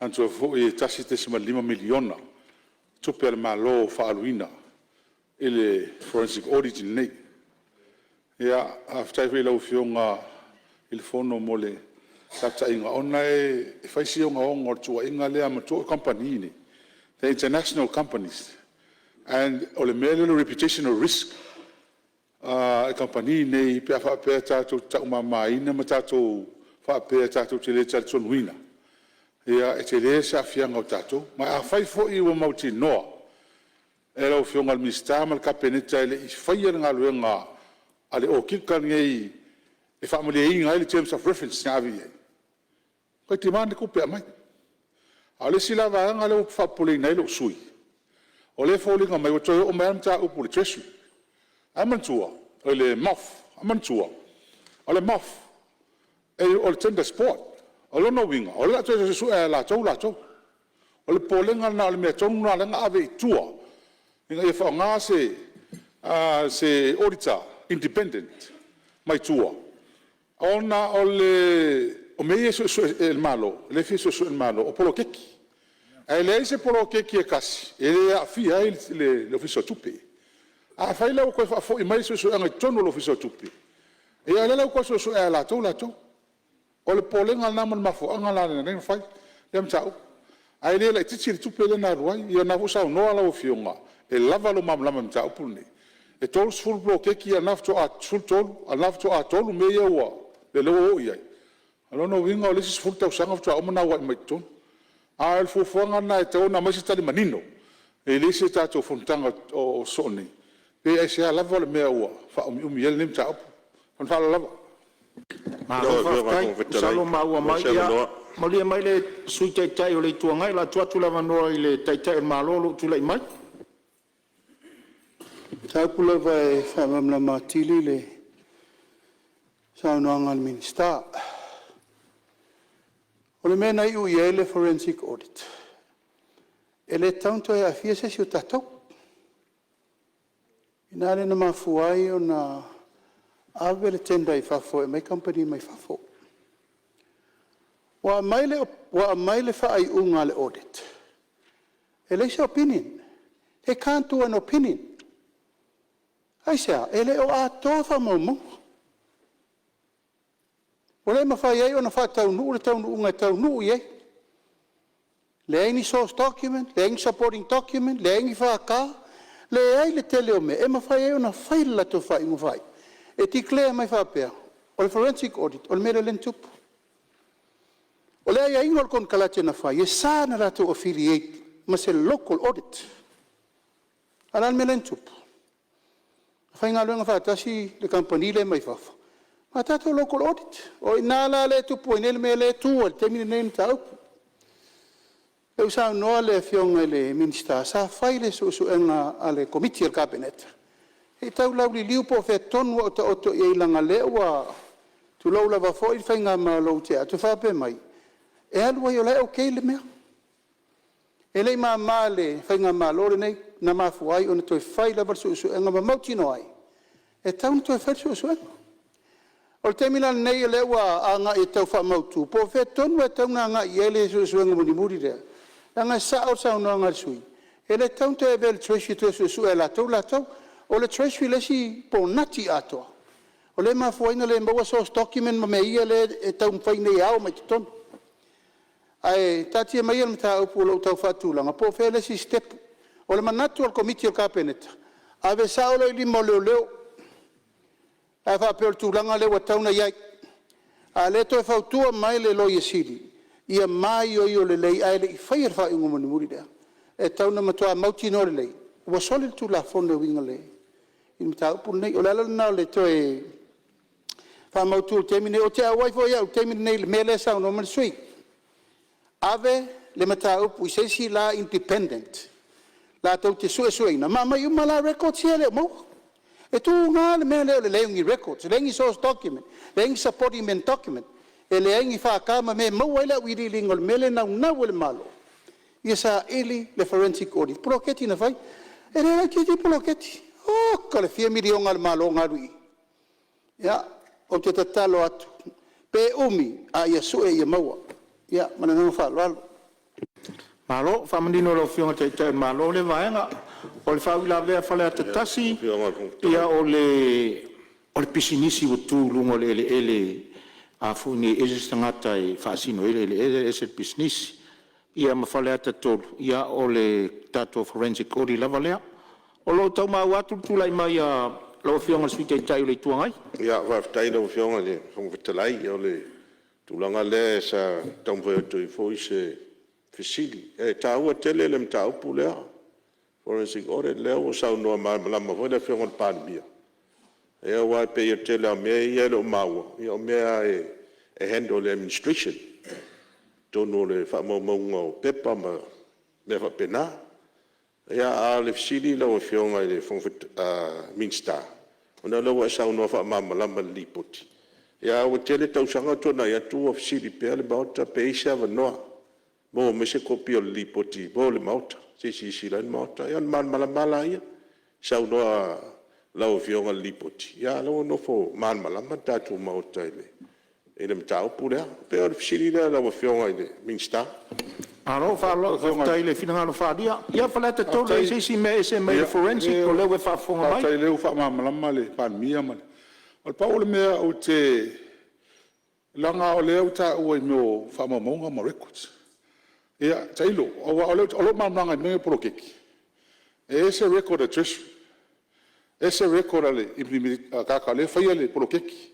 anto fo e tasi te 5 miliona tu per malo fa aluina ele forensic audit nei ya aftai lo fionga il fono mole sa ta inga ona e fai si nga ongo tu inga le am tu company ni the international companies and ole mele reputational risk a company nei pe fa pe tatou ta mama ina matatou fa pe tatou te le tatou nuina ia e te le sa fianga o tatou ma a fai fo i o mauti no e lo fionga al minister mal kapeneta le i fai nga luenga ale o kika ngai e fa mo le inga le terms of reference nga vi ko ti mande ko pe mai ale sila va nga le fa pole nei lo sui o le fo linga mai o to o mai ta o pole tresu amantua o le mof amantua o le mof e o le tender sport o le no winga o le to su e la to o le polenga na o le me tonu na nga ave tua inga e fa nga se auditor independent mai tua ona o le o me yeso el malo le fiso el malo o polo keki e le se polo keki e kasi e le afia le ufficio tupe a fai la ko fa fo i mai so nga tono lo fiso tupi e ala la ko so la to o le polenga na man mafo anga la ne fai yam tau ai le titi tupi le na roi ia na usa no ala o fionga e lava lo mam lam tau puni e tol sul blo ke ki ana fto a sul tol ana fto a tol me ia wa le lo o ia alo no winga o le sis fulta usanga fto o mana wa mai ton a el fu fonga na e to na masi tali manino e le se tato fontanga o soni pe ai se lava le mea ua fa umi ele nem tau on fa lava Malo whaafitai, salo maua mai ia. Malia mai le sui taitai o le tuangai, la tuatu lava noa i le taitai o malolo tulai mai. Taupula vai whamamla matili le saunoanga al minsta. O le mena i ui ele forensic audit. Ele taunto e a fia se si o tatou. Ina le na mafuai o na ave le tenda i fafo e mai company mai fafo. Wa maile fa ai unga le audit. Ele se opinion. He can't do an opinion. Aisea, ele o a tofa momo. Ole ma fa ye ona fa tau nu le tau nu unga tau nu ye. Le any source document, le any supporting document, le any fa ka, le ai le tele o me e ma fa ye ona faila la to fa ingo fai. E ti clea mai fa pea. O le forensic audit, o le mele lentup. O le ai ingol kon kalate na fa ye sa na la to affiliate ma se local audit. Ala mele lentup. Fai ngā luenga whātasi le company le mai whawha. Ma tātou local audit. O nā la le tupu e nele me le tua, le temine nene tau. E usau noa le fionga le minister, sa whai le suenga a le committee al cabinet. E tau lau li liu po whea tonu o ta oto i langa le ua tu lau lava fo i whai ngā maa lau te atu whape mai. E alua i o lai okay le mea. E lei maa le whai ngā maa lore nei, na mafu ai ona toi fai lava suenga ma mautino ai. E tau na toi fai suenga. O te mina nei le ua a ngā e tau wha mautu. Po whea tonu e tau na ngā i ele suenga muni muri rea. A ngā sa o sau noa ngā sui. E le tau te e vele treasury te suenga la tau. O le treasury le si po nati atoa. O le mafu aina le maua source document ma me ia le e tau mwhai nei ao mai te tonu. Ai tati e mai ana mta upu lo tau whatulanga. Po whea le si step. O le manatu al committee al cabinet. Ave saulo i limo leo. A whapeo tūlanga leo a tauna iai. A le toi whautua mai le loia siri. ia mai o le lei ai le fai ar fai ngomoni muri dea e tau na matua mauti no le lei wa sole tu la fonde winga le in tau pu nei o la na le toe fa mautu temine o te awai fo ia temine nei le mele sa no man sui ave le mata upu i sesi la independent la tau te sue ina ma mai uma la records ia le mo e tu nga le mele le leungi records le ngi source document le ngi supporting document e le aingi whaakama me mau ele wiri lingo le mele nau le malo. Ia sa ili le forensic audit. Poloketi na whai. E rea ki te poloketi. O, ka le fia miri o ngā le malo ngarui. Ia, o te tatalo atu. Pe umi a ia sue ia maua. Ia, mana nau whaalo alo. Malo, whamandino lo fionga te te malo le vaenga. O le whawila vea whale a te tasi. Ia o le pisinisi o tūlungo le ele a funi ese tangata e fasino ele ese business ia mafale ata tolu ia ole tato forensic audit lava lea o lo tau ma watu tulai mai a lo fionga swite tai le tuangai ia va tai lo fionga le fong vetalai ole tulanga le sa tampo to foi se fisili e tau tele le tau pulea forensic audit le o sa no ma la ma voda fionga pan bia e wa pe ye tele me ye lo mawo ye me e handle administration tono le fa mo mo pepa ma me fa pena ya a le fsili lo fionga le fon minsta ona lo sa no fa ma la ma lipoti ya o tele tau sanga tona ya tu fsili pe le bauta pe isa va no mo me se copio lipoti bo le mauta si la mauta ya mal mala ya sa no la fionga lipoti ya lo no fo mal ma ta tu mauta ele mtau pura pe o fsili la fionga ile minsta alo falo tai le fina no fadia ia falata tolu ese me forensic o le fa fonga mai tai le fa ma le pan mia ma o paulo me o te langa o le uta o no fa ma monga ma records ia tailo o lo ma manga me prokeki ese record address ese record ale ka le fa le prokeki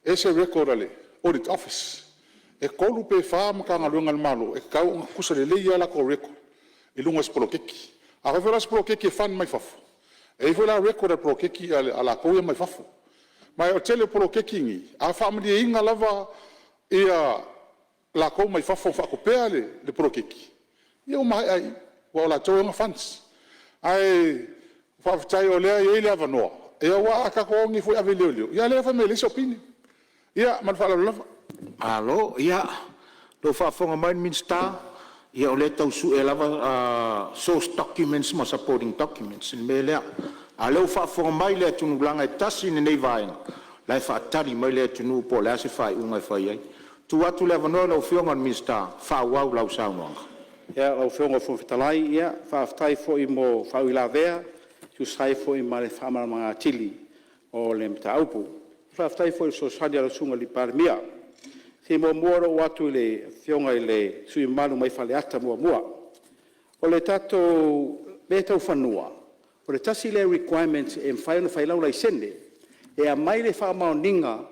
ese record ale audit office e kolu pe fa ma ka ngalunga malo e ka un kusa le ia la ko record e lunga sprokeki a revela sprokeki fan mai fafo e vola record sprokeki ala ko mai fafo mai o tele sprokeki ngi a fa ma di inga lava ia la ko mai fafo fa ko pele le sprokeki ia mai ai wala to nga fans ai fa tai o le ia le vano e wa ka ko ngi fu avelio ia le fa me le opinion ia man fala lava alo ia lo fa fonga mai minsta ia ole tau su e lava source documents ma supporting documents in mele alo fa fonga mai le tunu langa tasi nei vai la fa tari mai le tunu po la se fai unga fai ai tu atu le vano lo fionga minsta fa wau lau saunga ia o fionga fo fitalai ia fa aftai fo i mo fa ila vea tu sai fo i male fa ma tili o le mtaupu fa aftai fo so sadia lo sunga li parmia se mo moro watu le fionga le sui malu mai fale ata mua o le tato beta ufanua o le tasi le requirements e mfai no fai lau lai sende e a mai le fa maoninga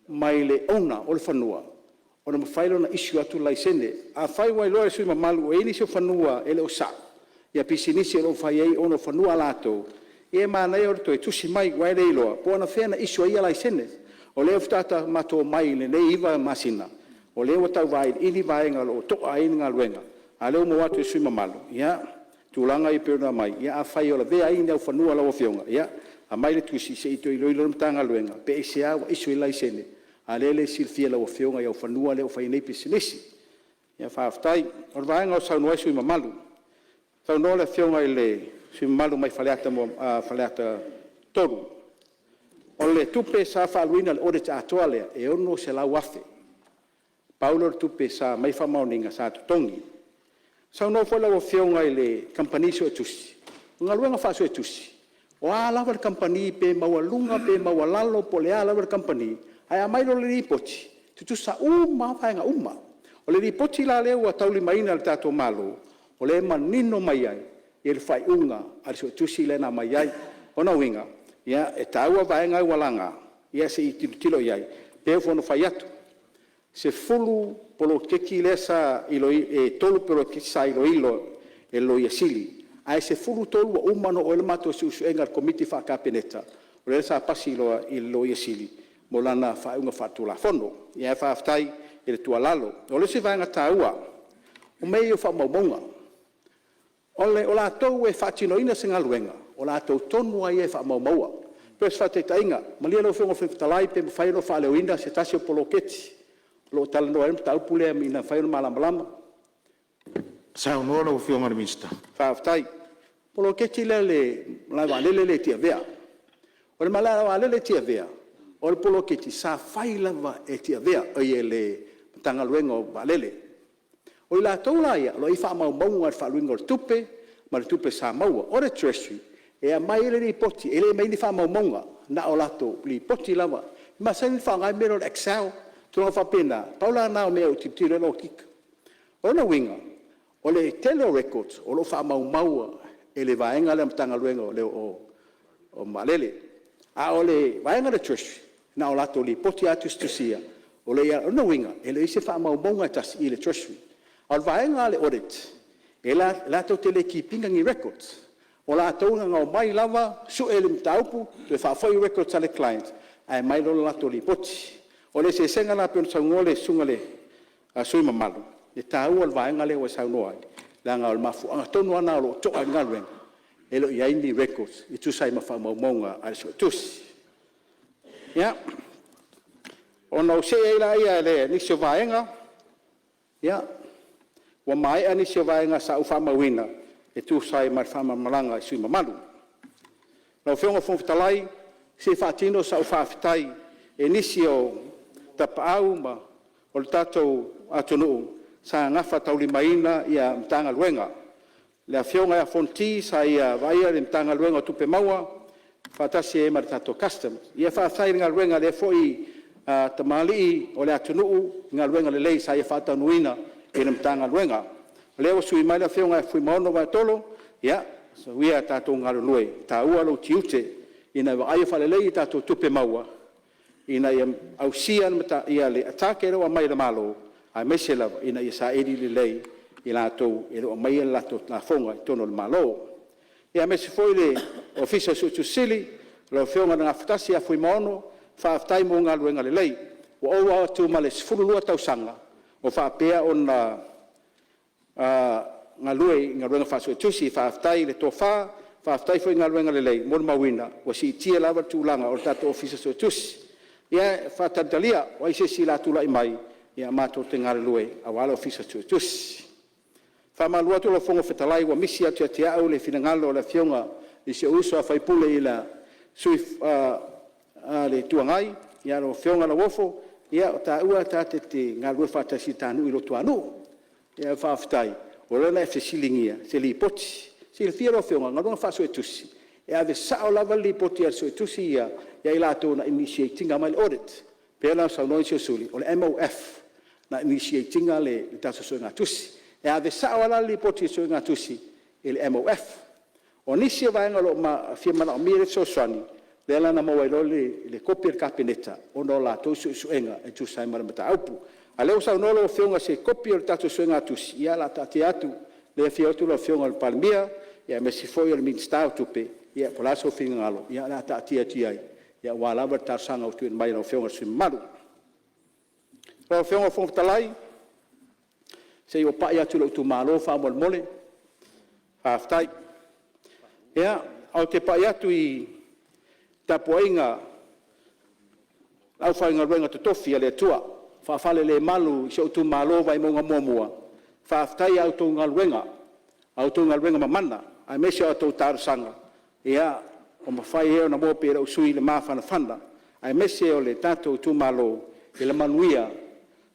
mai le ona o le fanua o le mfai na issue atu lai sende a fai wai loa sui malu e ini se fanua ele o sa ia pisinisi o fai ei ono fanua lato e manai o to e tusi mai wai le iloa po na fena issue ia lai sende o leo ftata mato mai le nei iwa masina o leo tau vai ini vai ngalo to ai ngaluenga a leo mo watu sui mamalo ia tulanga i perna mai ia a fai ola ve ai neu fanua la ofionga ia a mai le tusi se ito ilo ilo mtanga luenga pe se a isu ila isene a lele silfia la ofionga ia fanua leo fai nei pisinisi ia fa aftai o vai ngau sa no sui mamalu sa no le fionga ile sui mamalu mai faleata mo faleata toru o le tupe sa faaluina le ore tātoa lea e ono se lau afe. Paulo le tupe sa mai whamaoninga sa tutongi. Sa no fo lau fionga i le kampani so e tusi. Nga luenga wha so e tusi. O a lawa le kampani pe maua lunga pe maua lalo po le a lawa le kampani. Ai a mailo le ripoti. Tutusa uma whaenga uma. O le ripoti la leo a tauli maina le tātoa malo. O le manino mai ai. I le whai unga a so e tusi le na mai ai. Ona winga. Ia e taua vaenga walanga ia se i tilo iai pe fono fai atu se fulu polo keki le sa ilo tolu polo keki sa ilo e lo ia sili ai se fulu tolu o umano o le mato su enga komiti fa kapeneta o le sa pasi ilo ia sili mo lana fa unga fatula fondo ia fa aftai e le tualalo o le se vanga taua o meio fa mamonga ole o la tou e fatino ina singa luenga o la tou tonu ai e fa mamoa pes fa te tainga malia lo fongo fitalai pe fa no fa le winda se tasio polo keti lo tal no em tau pule mina fa no malama Sa no lo fio ngar mista. fa aftai polo keti le la valele tia vea o le mala valele tia vea o le polo keti sa fai lava e tia vea o le tanga luenga o valele o la tola ia lo ifa mau mau fa luenga o tupe ma tupe sa mau o le treasury e a mai le ripoti ele mai ni fa mau mau na o lato ripoti lava ma sa ni fa ngai mero excel tu fa pena paula na o me o titire no kik o na winga o le tele records o lo fa mau mau ele vaenga le tanga luenga o le o malele a o le vaenga le treasury na o lato ripoti atu stusia o le ia no winga ele se fa mau mau tas ile treasury al vaenga le audit ela lato tele keeping ngi records o la tau nga mai lava su ele taupu le fa foi records ale client ai mai lo lato ripoti o le se senga na pe sa ngole sungale a sui mamalu e tau al vaenga le o sa no ai la nga al mafu anga tonu ana lo to nga lwen elo ia indi records i tu sai mafa monga al so tus ya o no se ila ia le ni se vaenga ya wa mai ani se vaenga sa ufa mawina e tu sai mar fama malanga sui mamalu no fionga fon fitalai se fatino sa ufa fitai e nisio tapau ma o tato atonu sa ngafa taulimaina ia mtanga luenga le fionga ya fonti sa ia vai le mtanga luenga tupe maua fatasi e mar tato custom ia fa sai nga luenga le foi tamali o le atonu nga luenga le lei sa ia fata nuina e le mtanga luenga le o sui mai le fionga fui maono va tolo ia so ia tato nga lue ta ua lo tiute ina vai fa le lei tato tupe maua ina ia ausia mata ia le atake ro mai le malo ai mesela ina ia sa edi le lei ila to ero mai la to na fonga tono le malo ia me se foi le officer su sili lo fionga na fatasi a foi mono fa tai mo nga luenga le lei o o tu male sfulu lu tau sanga o fa pea ona nga lue nga luenga fa su tusi fa tai le to fa tai foi nga luenga le lei mo mawina o si tia lava tu langa o tato officer su tusi ia fa tantalia o se sila tu lai mai ia mato te ngare lue a wala ofisa tutus fa malua tu lo fongo fetalai wa misi atu te au le finangalo la fionga i se uso a fai pule ila sui le tuangai ia lo fionga la wofo ia ta ua ta te ngalue fa ta sitanu i lo tuanu ia fa aftai o lana e silingia se li poti se le fia lo fionga ngalunga fa so etusi e ave sao lava li poti al so etusi ia ila to na initiating amal audit pela sa no suli o le MOF na initiating le taso so ngatusi e ave sa wala li poti so ngatusi ele MOF o nisi va ngalo ma firma na mire so swani le la na mo le copier capineta o no la to so enga e tu sai mara mata aupu ale o sa no lo fionga se copier taso so ngatusi ia la tatiatu le fio tu lo fionga al palmia ia me si foi al ministau tupe ia pola so fingalo ia la tatiati ia wala ber sanga o tu mai no fionga sim malu o fionga fon talai se o pa ia tu lo tu malo fa mol mole aftai ia o te pa ia tu i tapoinga au fa nga renga to tofia le tua fa fale le malu se o tu malo vai mo mua fa aftai au tu nga renga mamana ai me se o tu tar sanga ia o mafai e na mo pera usui le mafana fanda ai mese o le tato tu malo e le manuia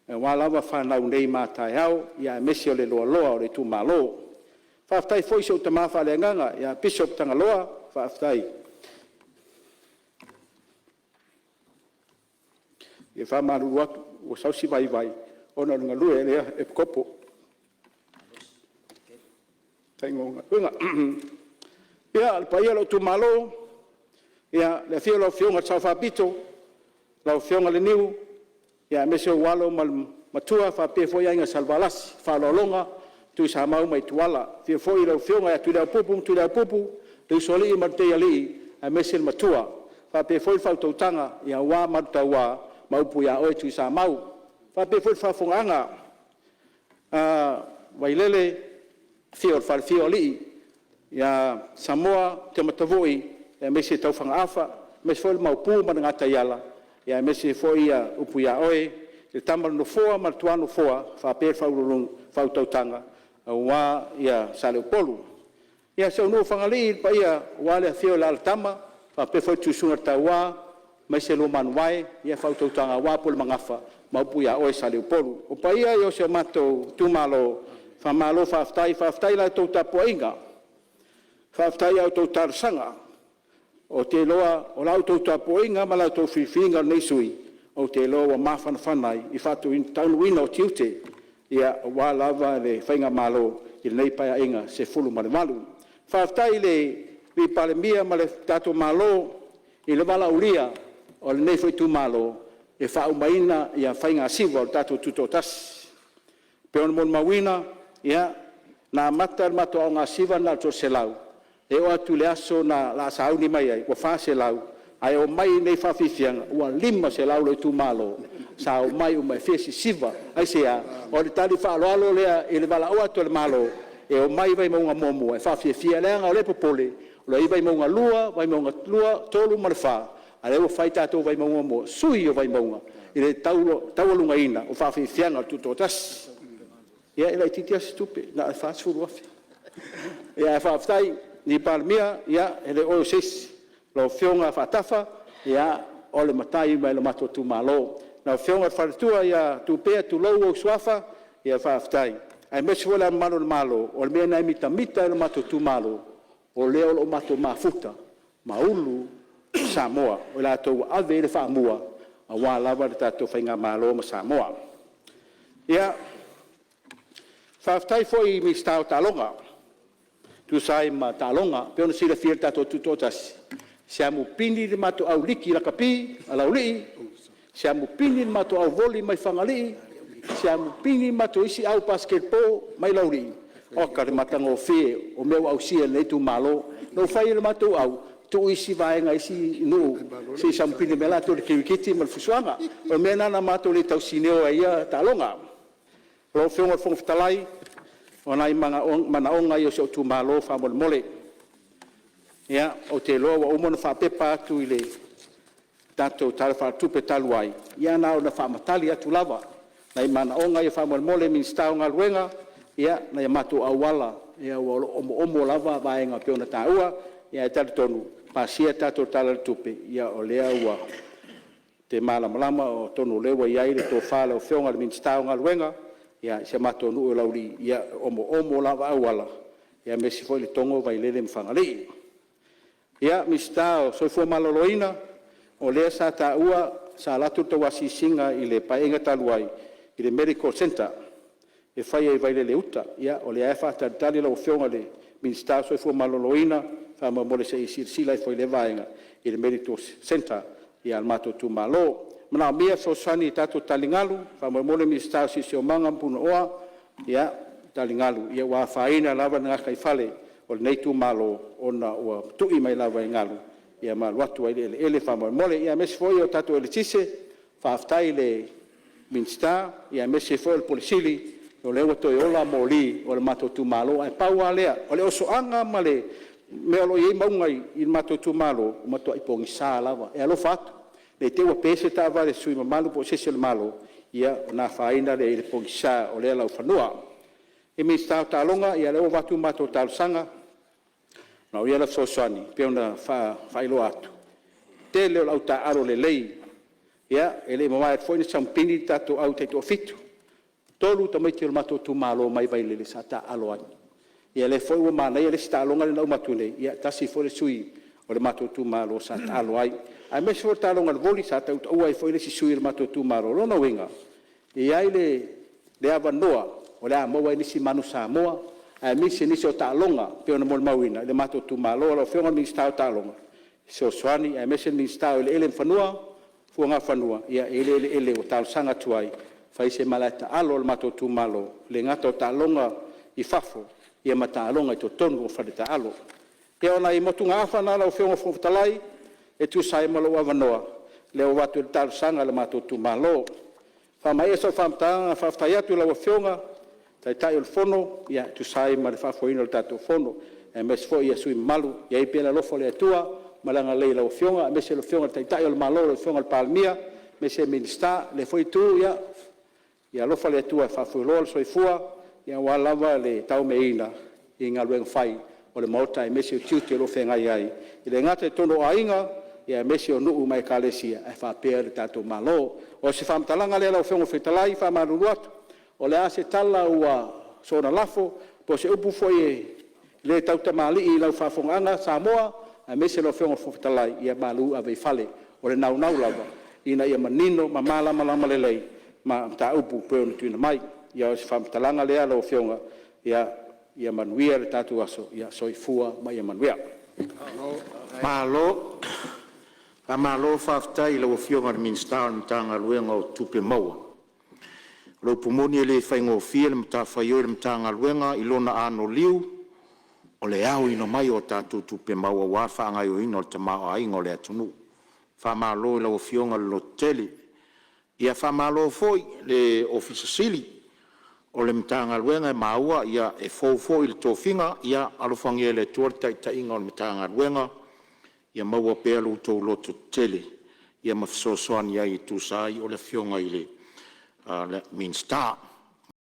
e wala wa fana unei mata yao ia mese o le loa o le tu malo fa aftai foi so tamafa le nganga ia bishop tangaloa fa aftai e fa malu watu o sausi vai ona nga lue le e kopo taingonga ia al paia lo tu malo ia le fio lo fionga sa fa pito lo fionga le niu ia me se walo mal matua fa pe foi ainga salvalas fa lolonga tu sa mau mai tuala fi foi lo fionga ya tu le pupu tu soli marte ali a me se matua fa pe foi fa tanga ia wa matawa mau pu ya oi tu sa mau fa pe foi fa fonganga wailele fior fa fioli ia Samoa te matavoi ia me se tau fanga afa me foi mau pu ma ngata yala ia me se foi ia upu ya oi le tamal no foa ma tuano foa fa pe fa ulung fa tautanga wa ia sale polu ia se no fangali pa ia wale fio la tama fa pe foi tu sunga tawa ma se lo manwai ia fa tautanga wa pol mangafa ma pu ya oi sale polu o pa ia yo se mato tu malo fa ftai la to tapoinga fa ftai auto tar sanga o te loa o la auto tapoinga ma la to fifinga nei sui o te loa mafan fanai i fatu in taun wina o tiute ia wa lava le fainga malo i nei pa inga se fulu malu fa ftai le palemia ma le tato malo i le vala ulia o le nei foi tu malo e fa umaina ia fainga siva o tato tutotas pe on mon mawina ia na mata mato nga siva na to selau e o atu le aso na la sauni mai ai o fa selau ai o mai nei fa fifianga o lima selau le tu malo sa o mai o mai fesi siva ai sea o le tali fa lo le e le vala o atu le malo e o mai vai mo nga momo e fa fifia le nga o le popole lo i vai mo nga lua tolu ma le fa ale o fai tato vai mo mo sui o vai mo i le taulunga ina o fa fifianga tutotas ia ela titia stupe na fa suru afi ia fa ftai ni palmia ia ele o sis lo fionga fa tafa ia o le matai mai lo mato tu malo na fionga fa tua ia tu pe tu lo o swafa ia fa ftai ai me se vola malo o le na mita lo mato tu malo o le o mato mafuta maulu Samoa o la to ave le fa mua a wa lava ta to fainga malo ma Samoa ia Faftai foi mi stau talonga. Tu sai ma talonga, pe ona sila fiel tato tutotas. Siamu pini de mato au liki la kapi, ala uli. Siamu pini de mato au voli mai fangali. Siamu pini mato isi au basketball mai lauri. O ka matango fe, o meu au sia nei tu malo. No fai le mato au tu isi vaenga isi no. Si siamu pini mela to le kiti mal fusuanga. O mena na mato le tau sineo ia talonga. Lo fionga fong ftalai ona i mana onga yo so tu malo fa mole ya o te lo o mo fa pepa tu ile tato tal fa tu petaluai ya na ona fa matali atu lava na i mana onga yo fa mole min staunga luenga ya na ya matu awala ya o lava vaenga pe ona taua ya tal tonu pasia tato tal tupe ya o lea wa te malama o tonu lewa ya ile to fa lo fionga min staunga luenga ia se mato nu o lauri ia omo lava awala ia me si foi le tongo vai lele mfangali ia mistao so fo maloloina o le sa ta ua sa latu to wasi singa ile paenga taluai ile medical center e fai e vai lele uta ia o le afa ta tali lo fionga le mistao so fo maloloina fa mo le se sila foi le vaenga ile medical center ia al mato tu malo mana mia so sani tato talingalu fa mo le mista si se manga puno oa ia talingalu ia wa faina lava nga kai fale o nei tu malo ona o tu i mai lava ngalu ia mal watu ele fa mo le ia mes foi o tato ele tise fa aftai le minsta ia mes foi el polisili o le o to ola moli o le mato tu malo ai paua lea o le oso anga male me lo i maungai i mato tu malo mato i pongi sa lava e alo fatu le te wa pese ta vale sui malu po se malo ia na faina le pongisa o le la fanua e mi sta ta longa ia le watu mato tal sanga na ia la sosani pe ona fa lo atu te le la ta aro le lei ia ele mama foi ni champini tato au te to fitu tolu to mai te mato tu malo mai vai le sa ta alo ani ia le foi o mana ia le sta longa le mato le ia tasi foi sui o le mato tu malo sa ta alo ai ai me so ta longa voli sa ta o ai foi le sui le mato tu malo lo no winga e ai le avanoa o le mo ai ni si manu sa moa ai mi se ni so ta longa pe ona mo mawina le mato tu malo lo fe mi sta ta longa so swani ai me se ni sta le fanua fuanga whanua, ia ele o tau sanga tuai, whai se malata alo al mato tu malo, le ngata o talonga I fafo, ia mata alonga I to tonu o whanita alo. Te ona I motunga awhana la o whionga whawhatalai, e tu sai malo awanoa, leo watu il tau sanga le mato tu malo. Whamai e so whamtanga, whawhatai atu la o whionga, tai tai o fono, ia tu sai ma le whafoina o tato fono, e mes fo ia sui malu, ia I pela lofo le atua, malanga leila o whionga, me se lo whionga tai tai o le malo, le whionga le palmia, me se minista, le foi tu, ia lofa le atua, whafuiloa le soifua, ia walawa le tau meina, I ngā luenga whai, o le maota e mesi o tiuti o lo whengai ai. I le ngata tono ainga, ia mesi o nuu mai kalesia, e whapea le tato malo. O se whamtalanga le lau whionga whitalai, whamaruru atu, o le ase tala ua sona lafo, po se upu foi le tau tamali I lau whawhonganga Samoa, a mesi lau whionga whitalai, ia malu a vei fale, o le nau lava, ina ia manino, ma malama lelei, ma ta upu peo ni tuina mai, ia o se whamtalanga le lau whionga, ia manuia le tatu aso, ia soifua ma ia manuia. Malo, a malo whaftai lau whionga le minsta ni tanga luenga o tupe maua. Lau pumoni le whaingo fia le mta whaio le mtanga luenga I lona ano liu, o le au ino mai o tatu tupe maua wa whaangai o ino o te mao aingo le atunu. Whamalo lau whionga le loteli. Ia whamalo foi le ofisa sili, o le mtanga luenga e maua ia e fōfō I le tōwhinga ia alofangia le tuarta I tainga o le mtanga luenga ia maua pēa lu tō loto tele ia mawhisosoani ai I tūsai o le whionga I le mean star.